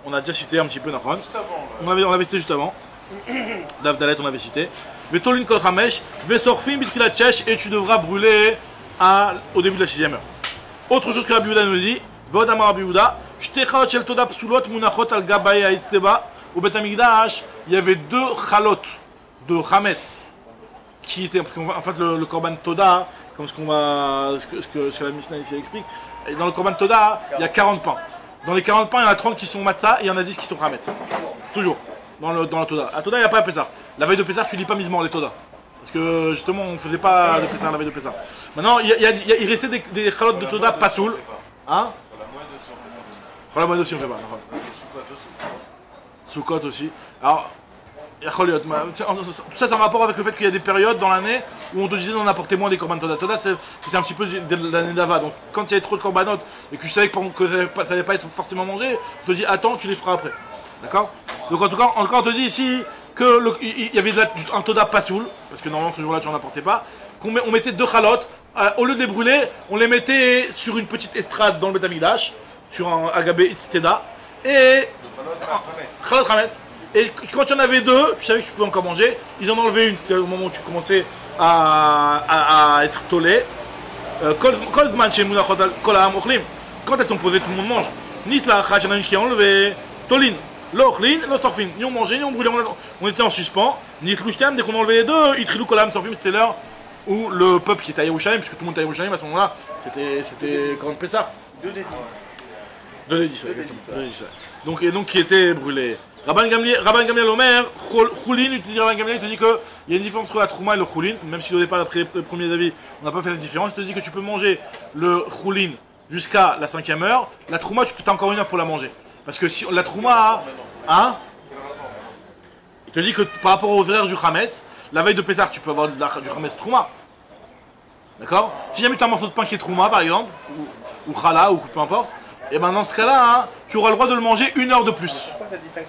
On a déjà cité un petit peu Nafran. On l'avait cité juste avant. Dav Dalet, on l'avait cité. Mais Tolin Kol Chamesh, Vesorfim Bitkila Tchesh, et tu devras brûler au début de la 6e heure. Autre chose que Rabbi Yehuda nous dit, Vodamar Rabbi Yehuda, Shtechalot Shel Toda Psulot Munachot Al Gabay Haitzteba. Au Beth Amikdash, il y avait 2 chalot de chametz qui étaient, parce qu'en fait le korban Toda, comme ce que la Mishnah ici explique, et dans le korban Toda, il y a 40 pains. Dans les 40 pains, il y en a 30 qui sont matzah et il y en a 10 qui sont chametz. Toujours, dans la Toda. À Toda, il n'y a pas à Pessah. La veille de Pessah, tu lis pas misement les Toda. Parce que justement, on ne faisait pas de Pessah la veille de Pessah. Maintenant, il restait des chalots de Toda pas soul. Hein? La moine aussi, on fait pas. Soukot aussi. Alors, Tout ça, c'est en rapport avec le fait qu'il y a des périodes dans l'année où on te disait d'en apporter moins des korban toda. Toda, c'était un petit peu de l'année d'Ava. Donc, quand il y avait trop de korbanot et que je savais que ça n'allait pas être forcément mangé, on te dit attends, tu les feras après. D'accord? Donc, en tout cas, on te dit ici qu'il y avait un toda pasoul, parce que normalement ce jour-là tu n'en apportais pas, on mettait 2 chalotes, au lieu de les brûler, on les mettait sur une petite estrade dans le Beth Amikdash, sur un agabé itzteda, et chalot chametz. Et quand il y en avait 2, tu savais que tu pouvais encore manger, ils en enlevaient une, c'était au moment où tu commençais à être tolé. Quand elles sont posées, tout le monde mange. Nitla, il y en a une qui est enlevée, tolin. L'ochlin, le sorfin. Ni on mangeait, ni on brûlait, on était en suspens. Ni tlouchtem, dès qu'on enlevait les 2, itrilou kolam sorfim, c'était l'heure où le peuple qui était à Yerushalayim, puisque tout le monde était à Yerushalayim à ce moment-là, c'était Grand Pessah. 2 des 10. 2 des 10, donc, et donc qui était brûlé. Rabban Gamliel Omer, Choulin, tu dis Rabban Gamliel, il te dit qu'il y a une différence entre la trouma et le choulin, même si au départ, d'après les premiers avis, on n'a pas fait cette différence. Il te dit que tu peux manger le choulin jusqu'à la 5e heure, la trouma, tu as encore 1 heure pour la manger. Parce que si la trouma, hein, il te dit que par rapport aux horaires du Hametz, la veille de Pessah, tu peux avoir du Hametz trouma. D'accord? Si jamais tu as un morceau de pain qui est trouma, par exemple, ou chala, ou peu importe, et ben dans ce cas-là, hein, tu auras le droit de le manger 1 heure de plus.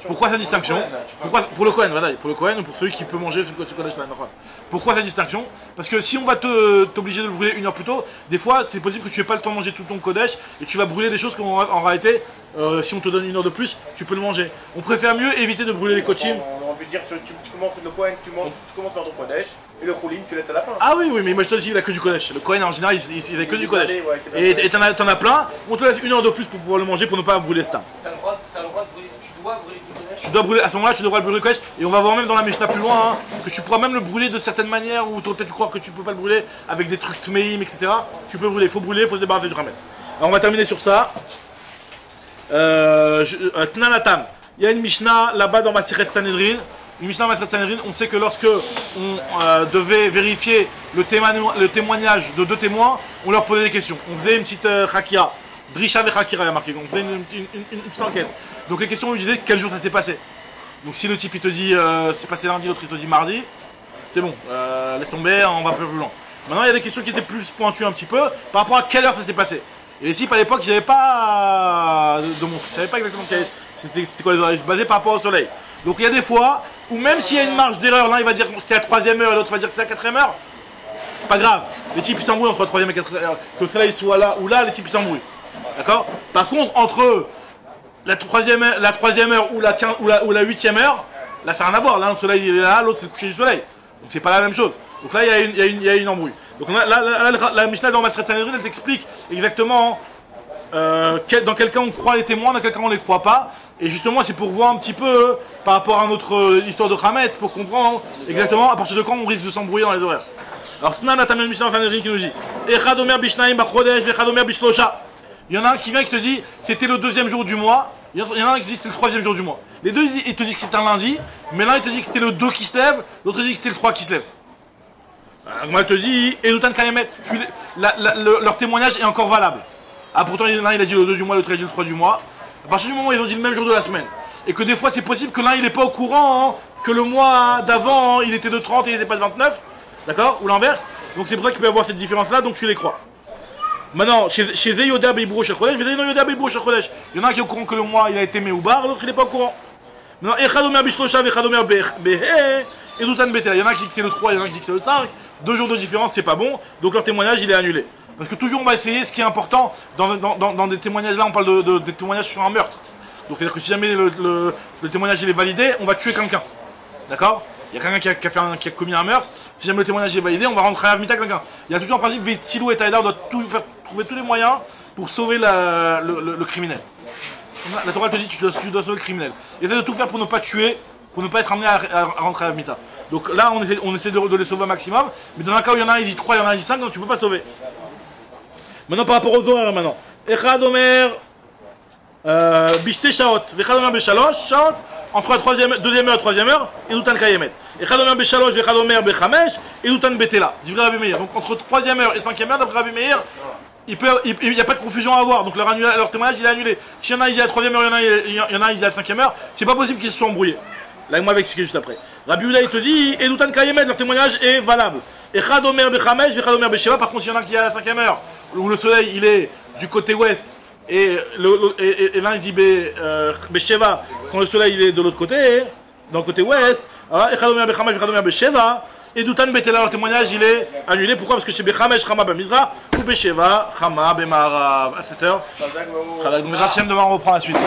Pourquoi cette distinction? Pourquoi pour le Kohen, voilà, pour le Kohen ou pour celui qui peut manger ce Kodesh là. Pourquoi cette distinction? Parce que si on va t'obliger de le brûler 1 heure plus tôt, des fois c'est possible que tu n'aies pas le temps de manger tout ton Kodesh et tu vas brûler des choses qu'en réalité, si on te donne 1 heure de plus, tu peux le manger. On préfère mieux éviter de brûler les kochim. On peut dire tu commences le Kohen, tu commences par ton Kodesh et le Choulin tu laisses à la fin. Ah oui, mais moi je te dis, il a que du Kodesh. Le Kohen en général, il a que du Kodesh. Et t'en as plein, on te laisse 1 heure de plus pour pouvoir le manger pour ne pas brûler ça. T'as le droit de brûler, tu dois brûler du Kodesh. Tu dois brûler, à ce moment-là, tu devras le brûler le Kodesh. Et on va voir même dans la Mishnah plus loin, hein, que tu pourras même le brûler de certaines manières, ou peut-être tu crois que tu peux pas le brûler avec des trucs tmeim, etc. Tu peux brûler, il faut se débarrasser du Hametz. Alors on va terminer sur ça. Tnanatam. Il y a une Mishnah là-bas dans Masichet Sanhedrin. Une Mishnah dans Masichet Sanhedrin, on sait que lorsque on devait vérifier le témoignage de 2 témoins, on leur posait des questions. On faisait une petite Hakira. Drisha ve Hakira, il y a marqué. On faisait une petite enquête. Donc les questions, on lui disait quel jour ça s'est passé. Donc si le type il te dit c'est passé lundi, l'autre il te dit mardi, c'est bon, laisse tomber, on va un peu plus loin. Maintenant il y a des questions qui étaient plus pointues un petit peu par rapport à quelle heure ça s'est passé. Et les types à l'époque ils n'avaient pas de montre, ils ne savaient pas exactement c'était quoi les horaires, ils se basaient par rapport au soleil. Donc il y a des fois où même s'il y a une marge d'erreur, l'un il va dire que c'était à la 3e heure, l'autre va dire que c'est à la 4e heure, c'est pas grave. Les types ils s'embrouillent entre la 3e et 4e heure, que le soleil soit là ou là, les types ils s'embrouillent. D'accord? Par contre entre la 3e heure ou la 8e heure, là ça n'a rien à voir. Là le soleil il est là, l'autre c'est le coucher du soleil. Donc c'est pas la même chose. Donc là il y a une embrouille. Donc là, la Mishnah dans Masichet Sanhedrin elle t'explique exactement dans quel cas on croit les témoins, dans quel cas on les croit pas. Et justement c'est pour voir un petit peu par rapport à notre histoire de Hametz, pour comprendre exactement à partir de quand on risque de s'embrouiller dans les horaires. Alors Tnana t'as une Mishnah dans Sanhedrin qui nous dit Echad omer bishnaim bachodesh vechad omer bishlosha. Il y en a un qui vient et qui te dit c'était le 2e jour du mois, il y en a un qui dit c'était le 3e jour du mois. Les deux ils te disent que c'était un lundi, mais l'un il te dit que c'était le 2 qui se lève, l'autre il dit que c'était le 3 qui se lève. Moi je te dis, Elutan Kayemet, leur témoignage est encore valable. Ah pourtant l'un il a dit le 2 du mois, l'autre il a dit le 3 du mois. À partir du moment où ils ont dit le même jour de la semaine, et que des fois c'est possible que l'un il n'est pas au courant, hein, que le mois d'avant il était de 30 et il n'était pas de 29, d'accord, ou l'inverse. Donc c'est pour ça qu'il peut y avoir cette différence là, donc tu les crois. Maintenant, chez Zeyoda Beibro Shechodesh, Zeyoda Beibro Shechodesh, il y en a un qui est au courant que le mois il a été Meoubar, l'autre il n'est pas au courant. Maintenant, Echadomer Bishlosha, Echadomer Behe, et Doutan Betel. Il y en a qui dit que c'est le 3, il y en a qui dit que c'est le 5. 2 jours de différence, c'est pas bon, donc leur témoignage il est annulé. Parce que toujours on va essayer, ce qui est important, dans des témoignages là, on parle de témoignages sur un meurtre. Donc c'est-à-dire que si jamais le témoignage il est validé, on va tuer quelqu'un. D'accord? Il y a quelqu'un qui a commis un meurtre, si jamais le témoignage est validé, on va rendre Chayav Mita quelqu'un. Il y a toujours un principe, Silou et Taïdar doit trouver tous les moyens pour sauver le criminel. La Torah te dit que tu dois sauver le criminel. Essaye de tout faire pour ne pas tuer, pour ne pas être amené à rendre Chayav Mita. Donc là, on essaie de les sauver au maximum, mais dans un cas où il y en a un, il dit 3, il y en a un, il dit 5, donc tu ne peux pas sauver. Maintenant, par rapport aux horaires, maintenant. Echad Omer Bishte Shaot, Vechad Omer Beshalosh, Shaot, entre la 2e heure et 3e heure, et Doutan Kayemet. Echad Omer Beshalosh, Vechad Omer Bechamesh, et Doutan Betela, dit Rabbi Meir. Donc entre 3e heure et 5e heure, d'après Rabbi Meir, il n'y a pas de confusion à avoir, donc leur témoignage il est annulé. Si il y en a, il dit à la 3e heure, il y en a, il dit à la 5e heure, c'est pas possible qu'ils se soient embrouillés. L'Agma va expliquer juste après. Rabbi Yehuda, il te dit, Edoutan Kayemet, leur témoignage est valable. Echad Omer Bechamesh, Echad Omer Besheva. Par contre, il y en a qui est à la 5e heure, où le soleil, il est du côté ouest, et l'un, il dit Besheva, quand le soleil, il est de l'autre côté, dans le côté ouest. Alors, Echad Omer Bechamesh, Echad Omer Besheva. Et Doutan Betela, leur témoignage, il est annulé. Pourquoi? Parce que chez Bechamesh, Chama Bemizra, ou Besheva, Chama Bemarav. À 7h. Chadal Gomera, demain on reprend la suite.